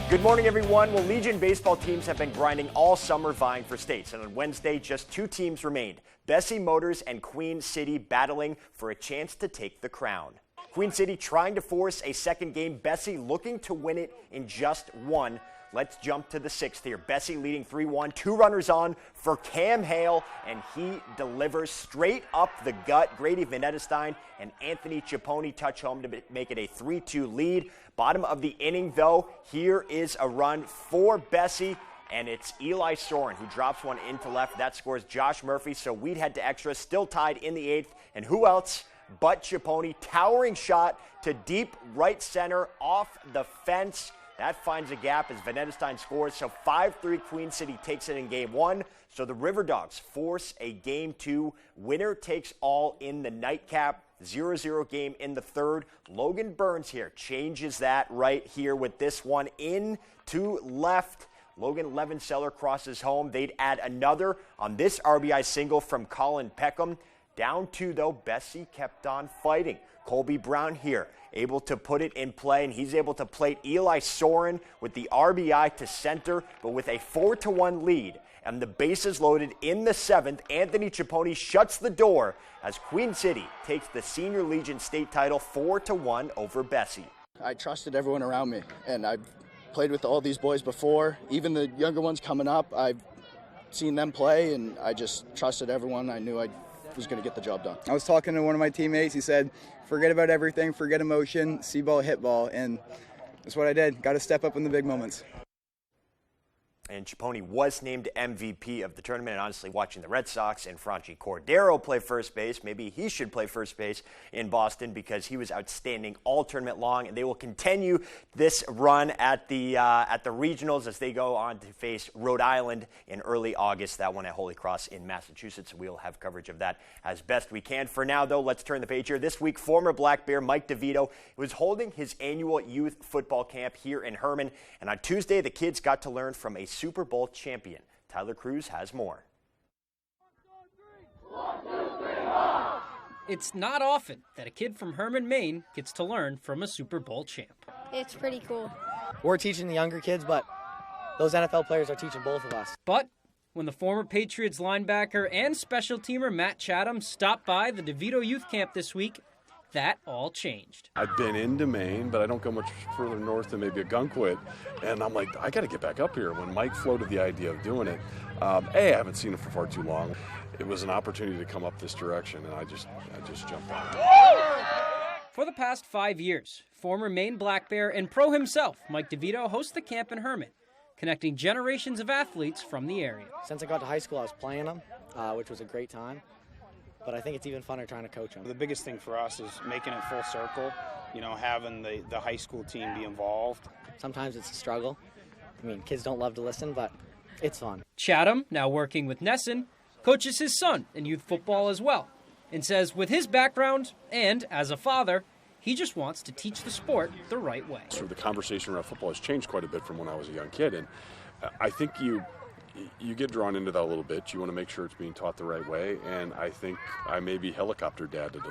Good morning, everyone. Well, Legion baseball teams have been grinding all summer vying for states, and on Wednesday, just 2 teams remained. Bessie Motors and Queen City battling for a chance to take the crown. Queen City trying to force a second game, Bessie looking to win it in just 1. Let's jump to the 6th here. Bessie leading 3-1, 2 runners on for Cam Hale, and he delivers straight up the gut. Grady Venetestein and Anthony Ciappone touch home to make it a 3-2 lead. Bottom of the inning, though, here is a run for Bessie, and it's Eli Soren who drops one into left. That scores Josh Murphy, so we'd head to extra, still tied in the 8th. And who else but Ciappone? Towering shot to deep right center off the fence. That finds a gap as Venetestein scores, so 5-3 Queen City takes it in Game 1. So the River Dogs force a Game 2. Winner takes all in the nightcap. 0-0 game in the 3rd. Logan Burns here changes that right here with this one in to left. Logan Levenseller crosses home. They'd add another on this RBI single from Colin Peckham. Down 2, though, Bessie kept on fighting. Colby Brown here, able to put it in play, and he's able to plate Eli Soren with the RBI to center, but with a 4-1 lead. And the bases loaded in the 7th, Anthony Ciappone shuts the door as Queen City takes the Senior Legion state title 4-1 over Bessie. I trusted everyone around me, and I've played with all these boys before. Even the younger ones coming up, I've seen them play, and I just trusted everyone. I knew I was going to get the job done. I was talking to one of my teammates. He said, forget about everything, forget emotion, see ball, hit ball, and that's what I did. Got to step up in the big moments. And Ciappone was named MVP of the tournament. And honestly, watching the Red Sox and Franchi Cordero play first base, maybe he should play first base in Boston because he was outstanding all tournament long. And they will continue this run at the regionals as they go on to face Rhode Island in early August. That one at Holy Cross in Massachusetts. We'll have coverage of that as best we can. For now, though, let's turn the page here. This week, former Black Bear Mike DeVito was holding his annual youth football camp here in Herman. And on Tuesday, the kids got to learn from a Super Bowl champion. Tyler Cruz has more. It's not often that a kid from Herman, Maine gets to learn from a Super Bowl champ. It's pretty cool. We're teaching the younger kids, but those NFL players are teaching both of us. But when the former Patriots linebacker and special teamer Matt Chatham stopped by the DeVito Youth Camp this week, that all changed. I've been into Maine, but I don't go much further north than maybe a Gunquit. And I'm like, I got to get back up here. When Mike floated the idea of doing it, I haven't seen it for far too long. It was an opportunity to come up this direction, and I just jumped on it. For the past 5 years, former Maine Black Bear and pro himself, Mike DeVito, hosts the camp in Herman, connecting generations of athletes from the area. Since I got to high school, I was playing them, which was a great time. But I think it's even funner trying to coach them. The biggest thing for us is making it full circle, having the high school team be involved. Sometimes it's a struggle. I mean, kids don't love to listen, but it's fun. Chatham, now working with Nesson, coaches his son in youth football as well, and says with his background and as a father, he just wants to teach the sport the right way. So the conversation around football has changed quite a bit from when I was a young kid, and I think you get drawn into that a little bit. You want to make sure it's being taught the right way, and I think I maybe helicopter dadded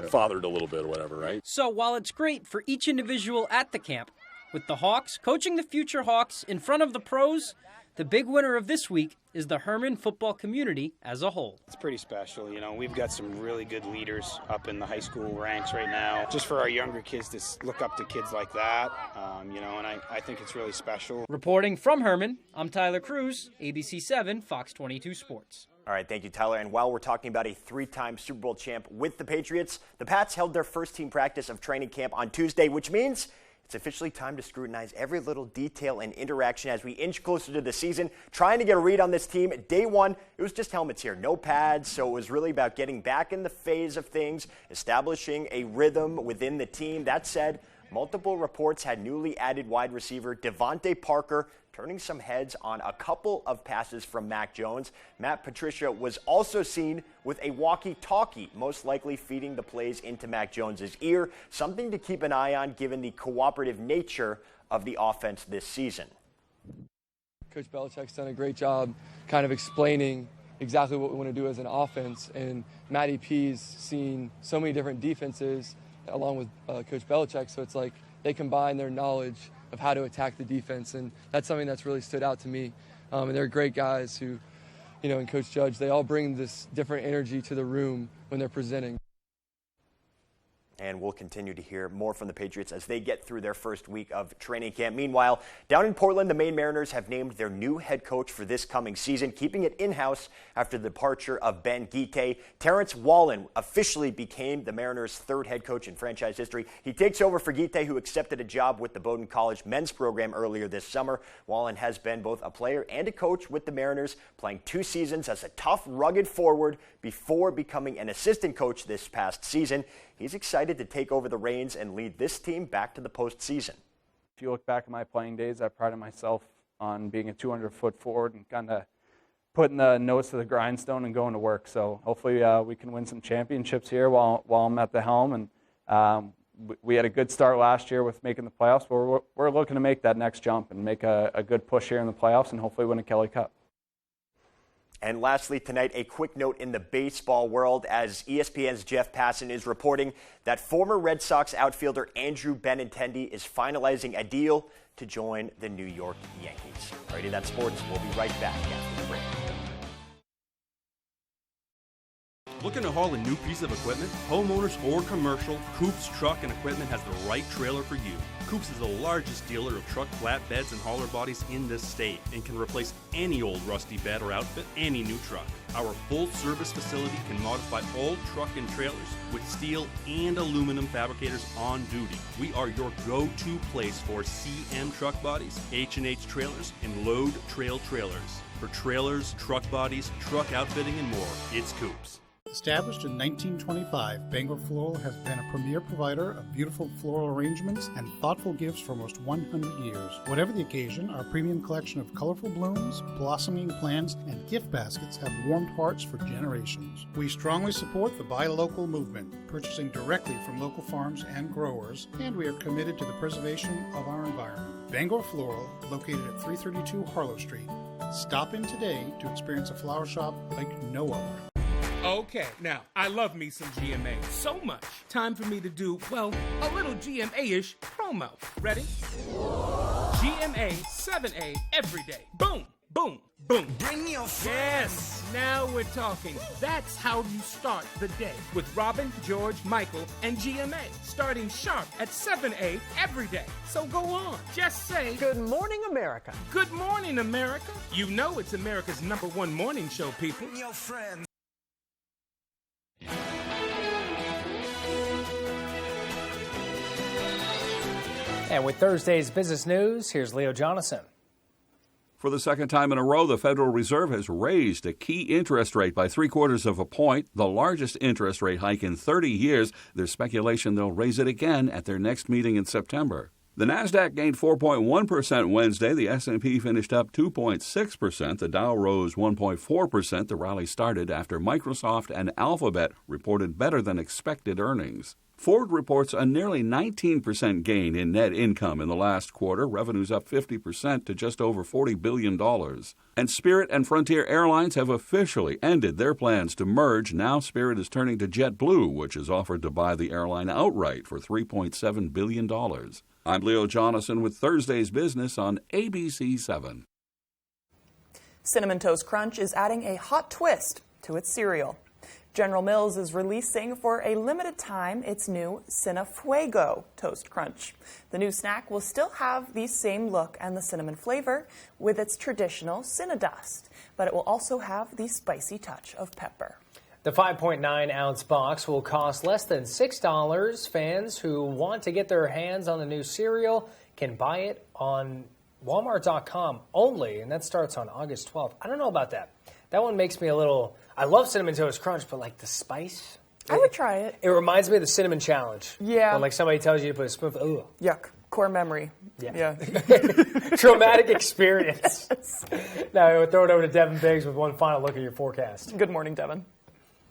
fathered a little bit or whatever, right? So while it's great for each individual at the camp, with the Hawks coaching the future Hawks in front of the pros, the big winner of this week is the Herman football community as a whole. It's pretty special. We've got some really good leaders up in the high school ranks right now. Just for our younger kids to look up to kids like that, and I think it's really special. Reporting from Herman, I'm Tyler Cruz, ABC 7, Fox 22 Sports. All right, thank you, Tyler. And while we're talking about a 3-time Super Bowl champ with the Patriots, the Pats held their first team practice of training camp on Tuesday, which means it's officially time to scrutinize every little detail and interaction as we inch closer to the season, trying to get a read on this team. Day one, it was just helmets here, no pads, so it was really about getting back in the phase of things, establishing a rhythm within the team. That said, multiple reports had newly added wide receiver Devontae Parker turning some heads on a couple of passes from Mac Jones. Matt Patricia was also seen with a walkie-talkie, most likely feeding the plays into Mac Jones's ear, something to keep an eye on given the cooperative nature of the offense this season. Coach Belichick's done a great job kind of explaining exactly what we want to do as an offense, and Matty P's seen so many different defenses along with Coach Belichick, so it's like they combine their knowledge of how to attack the defense, and that's something that's really stood out to me. And they're great guys who, and Coach Judge, they all bring this different energy to the room when they're presenting. And we'll continue to hear more from the Patriots as they get through their first week of training camp. Meanwhile, down in Portland, the Maine Mariners have named their new head coach for this coming season, keeping it in-house after the departure of Ben Guite. Terrence Wallen officially became the Mariners' third head coach in franchise history. He takes over for Guite, who accepted a job with the Bowdoin College men's program earlier this summer. Wallen has been both a player and a coach with the Mariners, playing 2 seasons as a tough, rugged forward before becoming an assistant coach this past season. He's excited to take over the reins and lead this team back to the postseason. If you look back at my playing days, I prided myself on being a 200-foot forward and kind of putting the nose to the grindstone and going to work. So hopefully we can win some championships here while I'm at the helm. And we had a good start last year with making the playoffs, but we're looking to make that next jump and make a good push here in the playoffs and hopefully win a Kelly Cup. And lastly tonight, a quick note in the baseball world as ESPN's Jeff Passan is reporting that former Red Sox outfielder Andrew Benintendi is finalizing a deal to join the New York Yankees. Alrighty, that's sports. We'll be right back after the break. Looking to haul a new piece of equipment? Homeowners or commercial, Coops Truck and Equipment has the right trailer for you. Coops is the largest dealer of truck flatbeds and hauler bodies in the state and can replace any old rusty bed or outfit any new truck. Our full-service facility can modify all truck and trailers with steel and aluminum fabricators on duty. We are your go-to place for CM truck bodies, H&H trailers, and load trail trailers. For trailers, truck bodies, truck outfitting, and more, it's Coops. Established in 1925, Bangor Floral has been a premier provider of beautiful floral arrangements and thoughtful gifts for almost 100 years. Whatever the occasion, our premium collection of colorful blooms, blossoming plants, and gift baskets have warmed hearts for generations. We strongly support the Buy Local movement, purchasing directly from local farms and growers, and we are committed to the preservation of our environment. Bangor Floral, located at 332 Harlow Street. Stop in today to experience a flower shop like no other. Okay, now, I love me some GMA so much. Time for me to do, well, a little GMA-ish promo. Ready? GMA 7A every day. Boom, boom, boom. Bring your friends. Yes, now we're talking. That's how you start the day. With Robin, George, Michael, and GMA. Starting sharp at 7A every day. So go on. Just say, Good morning, America. Good morning, America. You know it's America's #1 morning show, people. Bring your friends. And with Thursday's business news, here's Leo Jonathan. For the second time in a row, the Federal Reserve has raised a key interest rate by 0.75 of a point, the largest interest rate hike in 30 years. There's speculation they'll raise it again at their next meeting in September. The Nasdaq gained 4.1% Wednesday. The S&P finished up 2.6%. The Dow rose 1.4%. The rally started after Microsoft and Alphabet reported better than expected earnings. Ford reports a nearly 19% gain in net income in the last quarter, revenues up 50% to just over $40 billion. And Spirit and Frontier Airlines have officially ended their plans to merge. Now Spirit is turning to JetBlue, which has offered to buy the airline outright for $3.7 billion. I'm Leo Jonathan with Thursday's Business on ABC 7. Cinnamon Toast Crunch is adding a hot twist to its cereal. General Mills is releasing for a limited time its new Cinefuego Toast Crunch. The new snack will still have the same look and the cinnamon flavor with its traditional Cinnadust, but it will also have the spicy touch of pepper. The 5.9-ounce box will cost less than $6. Fans who want to get their hands on the new cereal can buy it on Walmart.com only, and that starts on August 12th. I don't know about that. That one makes me a little... I love Cinnamon Toast Crunch, but like the spice... I would try it. It reminds me of the Cinnamon Challenge. Yeah. When like somebody tells you to put a spoonful... Ugh. Yuck. Core memory. Yeah. Traumatic experience. Yes. Now we'll throw it over to Devin Biggs with one final look at your forecast. Good morning, Devin.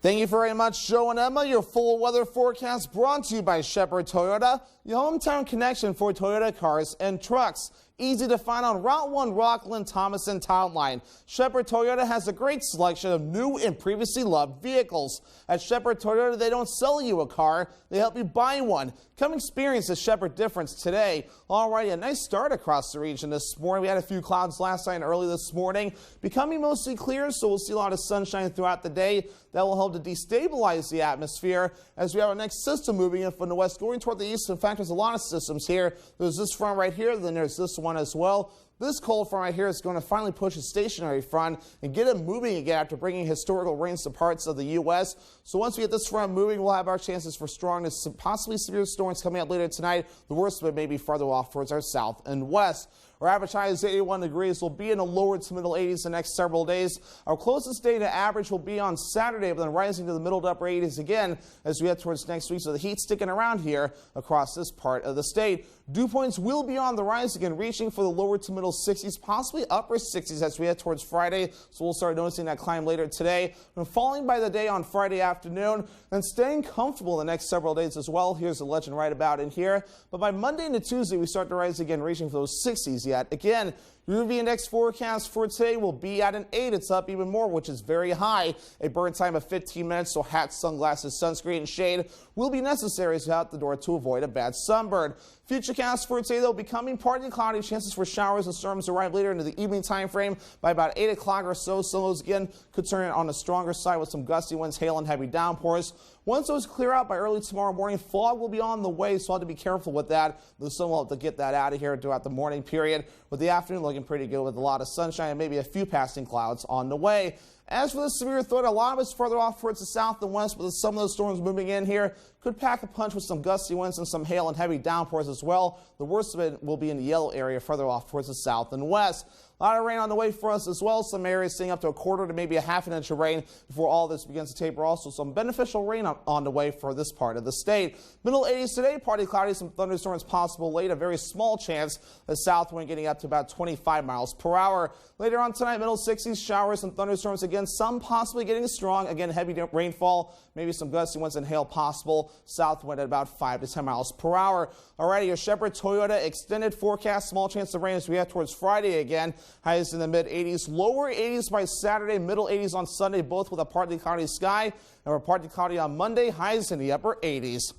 Thank you very much, Joe and Emma. Your full weather forecast brought to you by Shepherd Toyota, your hometown connection for Toyota cars and trucks. easy to find on Route 1 Rockland Thomason Town Line. Shepherd Toyota has a great selection of new and previously loved vehicles. At Shepherd Toyota, they don't sell you a car, they help you buy one. Come experience the Shepherd difference today. Alrighty, a nice start across the region this morning. We had a few clouds last night and early this morning, becoming mostly clear, so we'll see a lot of sunshine throughout the day. That will help to destabilize the atmosphere as we have our next system moving in from the west going toward the east. In fact, there's a lot of systems here. There's this front right here, then there's this one as well. This cold front right here is going to finally push a stationary front and get it moving again after bringing historical rains to parts of the U.S. So once we get this front moving, we'll have our chances for strong to possibly severe storms coming up later tonight. The worst of it may be farther off towards our south and west. Our average high is 81 degrees. We'll be in the lower to middle 80s the next several days. Our closest day to average will be on Saturday, but then rising to the middle to upper 80s again as we head towards next week. So the heat sticking around here across this part of the state. Dew points will be on the rise again, reaching for the lower to middle 60s, possibly upper 60s as we head towards Friday. So we'll start noticing that climb later today. And falling by the day on Friday afternoon and staying comfortable the next several days as well. Here's the legend right about in here. But by Monday into Tuesday, we start to rise again, reaching for those 60s yet. Again, UV index forecast for today will be at an 8. It's up even more, which is very high. A burn time of 15 minutes, so hats, sunglasses, sunscreen, and shade will be necessary as you out the door to avoid a bad sunburn. Futurecast for today, though, becoming partly cloudy. Chances for showers and storms arrive later into the evening time frame by about 8 o'clock or so. Some of those, again, could turn on the stronger side with some gusty winds, hail, and heavy downpours. Once those clear out by early tomorrow morning, fog will be on the way, so I'll have to be careful with that. The sun will have to get that out of here throughout the morning period, with the afternoon looking pretty good with a lot of sunshine and maybe a few passing clouds on the way. As for the severe threat, a lot of it's further off towards the south and west, but some of those storms moving in here could pack a punch with some gusty winds and some hail and heavy downpours as well. The worst of it will be in the yellow area further off towards the south and west. A lot of rain on the way for us as well. Some areas seeing up to a quarter to maybe a half an inch of rain before all this begins to taper. Also some beneficial rain on the way for this part of the state. Middle 80s today, partly cloudy, some thunderstorms possible late. A very small chance. The south wind getting up to about 25 miles per hour. Later on tonight, middle 60s, showers and thunderstorms again. Some possibly getting strong. Again, heavy rainfall, maybe some gusty winds and hail possible. South wind at about 5 to 10 miles per hour. Alrighty, your Shepherd Toyota extended forecast. Small chance of rain as we head towards Friday again. Highs in the mid 80s, lower 80s by Saturday, middle 80s on Sunday, both with a partly cloudy sky. And we're partly cloudy on Monday, highs in the upper 80s.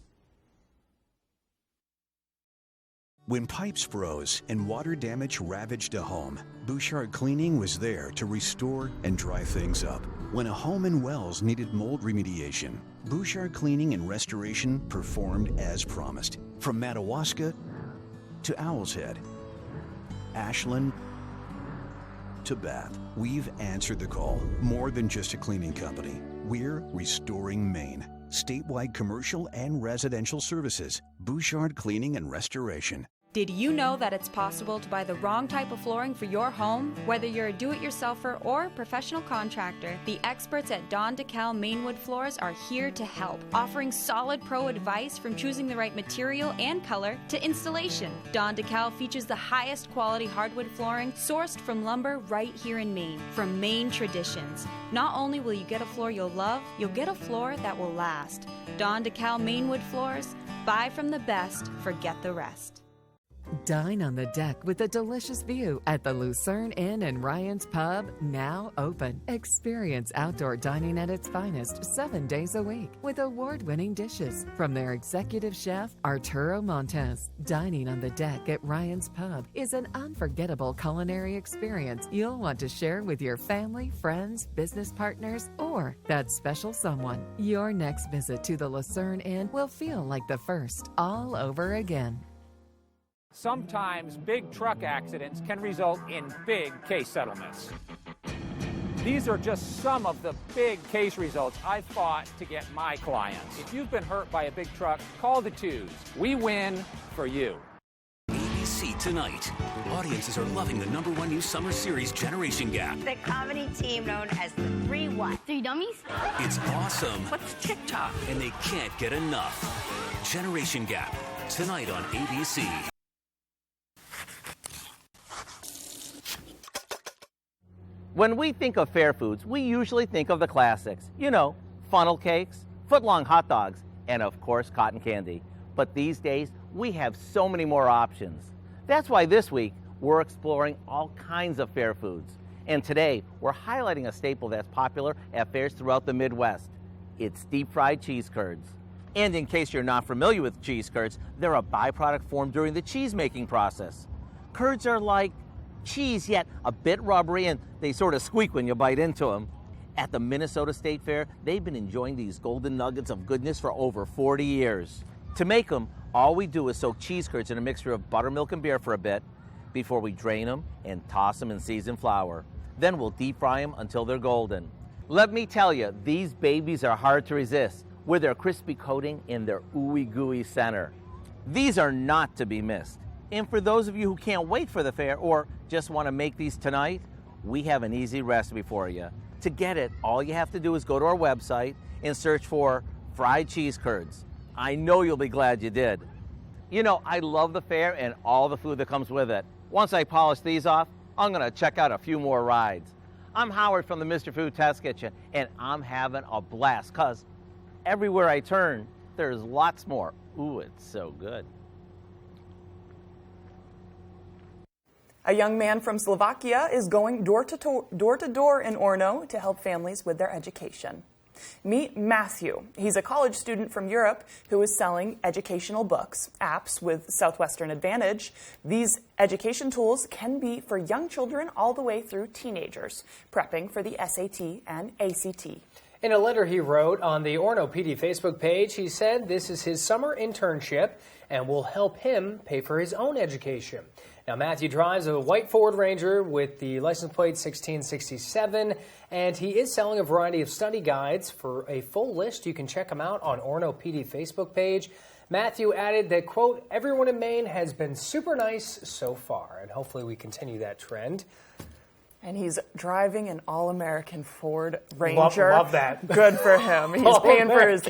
When pipes froze and water damage ravaged a home, Bouchard Cleaning was there to restore and dry things up. When a home in Wells needed mold remediation, Bouchard Cleaning and Restoration performed as promised. From Madawaska to Owl's Head, Ashland to Bath, we've answered the call. More than just a cleaning company, we're restoring Maine. Statewide commercial and residential services. Bouchard Cleaning and Restoration. Did you know that it's possible to buy the wrong type of flooring for your home? Whether you're a do-it-yourselfer or professional contractor, the experts at Don DeKalb Mainwood Floors are here to help, offering solid pro advice from choosing the right material and color to installation. Don DeKalb features the highest quality hardwood flooring sourced from lumber right here in Maine, from Maine traditions. Not only will you get a floor you'll love, you'll get a floor that will last. Don DeKalb Mainwood Floors, buy from the best, forget the rest. Dine on the deck with a delicious view at the Lucerne Inn and Ryan's Pub, now open. Experience outdoor dining at its finest 7 days a week with award-winning dishes from their executive chef, Arturo Montes. Dining on the deck at Ryan's Pub is an unforgettable culinary experience you'll want to share with your family, friends, business partners, or that special someone. Your next visit to the Lucerne Inn will feel like the first all over again. Sometimes big truck accidents can result in big case settlements. These are just some of the big case results I've fought to get my clients. If you've been hurt by a big truck, call the twos. We win for you. ABC tonight. Audiences are loving the #1 new summer series, Generation Gap. The comedy team known as the 3 what? 3 dummies? It's awesome. What's TikTok? And they can't get enough. Generation Gap, tonight on ABC. When we think of fair foods, we usually think of the classics. You know, funnel cakes, foot-long hot dogs, and of course, cotton candy. But these days, we have so many more options. That's why this week, we're exploring all kinds of fair foods. And today, we're highlighting a staple that's popular at fairs throughout the Midwest. It's deep-fried cheese curds. And in case you're not familiar with cheese curds, they're a byproduct formed during the cheese-making process. Curds are like cheese, yet a bit rubbery, and they sort of squeak when you bite into them. At the Minnesota State Fair, they've been enjoying these golden nuggets of goodness for over 40 years. To make them, all we do is soak cheese curds in a mixture of buttermilk and beer for a bit before we drain them and toss them in seasoned flour. Then we'll deep fry them until they're golden. Let me tell you, these babies are hard to resist with their crispy coating and their ooey gooey center. These are not to be missed. And for those of you who can't wait for the fair or just want to make these tonight, we have an easy recipe for you. To get it, all you have to do is go to our website and search for fried cheese curds. I know you'll be glad you did. You know, I love the fair and all the food that comes with it. Once I polish these off, I'm going to check out a few more rides. I'm Howard from the Mr. Food Test Kitchen, and I'm having a blast because everywhere I turn, there's lots more. Ooh, it's so good. A young man from Slovakia is going door to door in Orno to help families with their education. Meet Matthew. He's a college student from Europe who is selling educational books, apps with Southwestern Advantage. These education tools can be for young children all the way through teenagers, prepping for the SAT and ACT. In a letter he wrote on the Orno PD Facebook page, he said this is his summer internship and will help him pay for his own education. Now, Matthew drives a white Ford Ranger with the license plate 1667, and he is selling a variety of study guides. For a full list, you can check them out on Orno PD Facebook page. Matthew added that, quote, everyone in Maine has been super nice so far, and hopefully we continue that trend. And he's driving an all-American Ford Ranger. Love that. Good for him. He's paying for his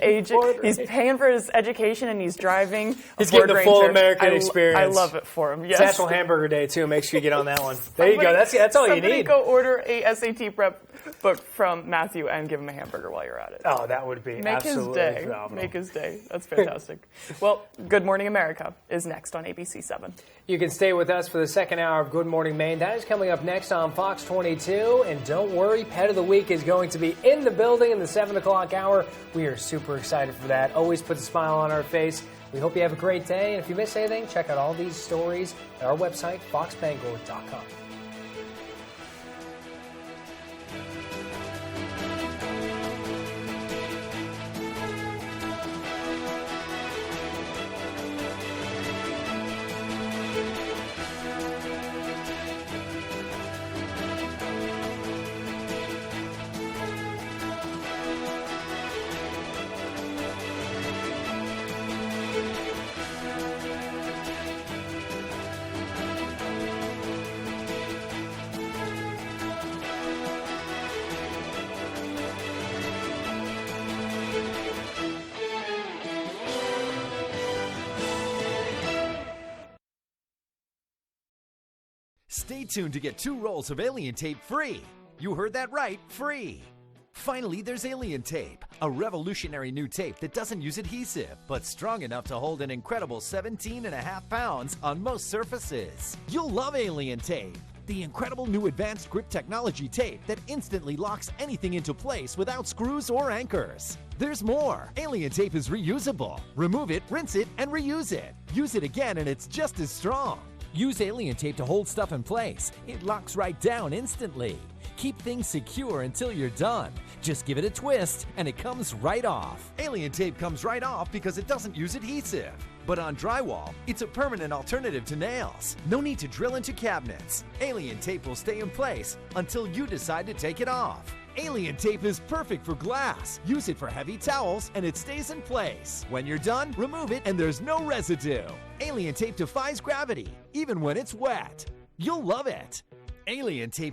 He's paying for his education, and he's driving a Ford Ranger. He's getting the full American experience. I love it for him. Yes. It's National Hamburger Day too. Make sure you get on that one. There you go. That's all you need. Somebody go order a SAT prep book from Matthew and give him a hamburger while you're at it. Oh, that would be absolutely phenomenal. Make his day. That's fantastic. Well, Good Morning America is next on ABC 7. You can stay with us for the second hour of Good Morning Maine. That is coming up next on Fox 22. And don't worry, Pet of the Week is going to be in the building in the 7 o'clock hour. We are super excited for that. Always puts a smile on our face. We hope you have a great day. And if you miss anything, check out all these stories at our website, foxbangor.com. Stay tuned to get 2 rolls of Alien Tape free. You heard that right, free. Finally, there's Alien Tape, a revolutionary new tape that doesn't use adhesive, but strong enough to hold an incredible 17.5 pounds on most surfaces. You'll love Alien Tape, the incredible new advanced grip technology tape that instantly locks anything into place without screws or anchors. There's more. Alien Tape is reusable. Remove it, rinse it, and reuse it. Use it again and it's just as strong. Use Alien Tape to hold stuff in place. It locks right down instantly. Keep things secure until you're done. Just give it a twist and it comes right off. Alien Tape comes right off because it doesn't use adhesive. But on drywall, it's a permanent alternative to nails. No need to drill into cabinets. Alien Tape will stay in place until you decide to take it off. Alien Tape is perfect for glass. Use it for heavy towels and it stays in place. When you're done, remove it and there's no residue. Alien Tape defies gravity, even when it's wet. You'll love it. Alien Tape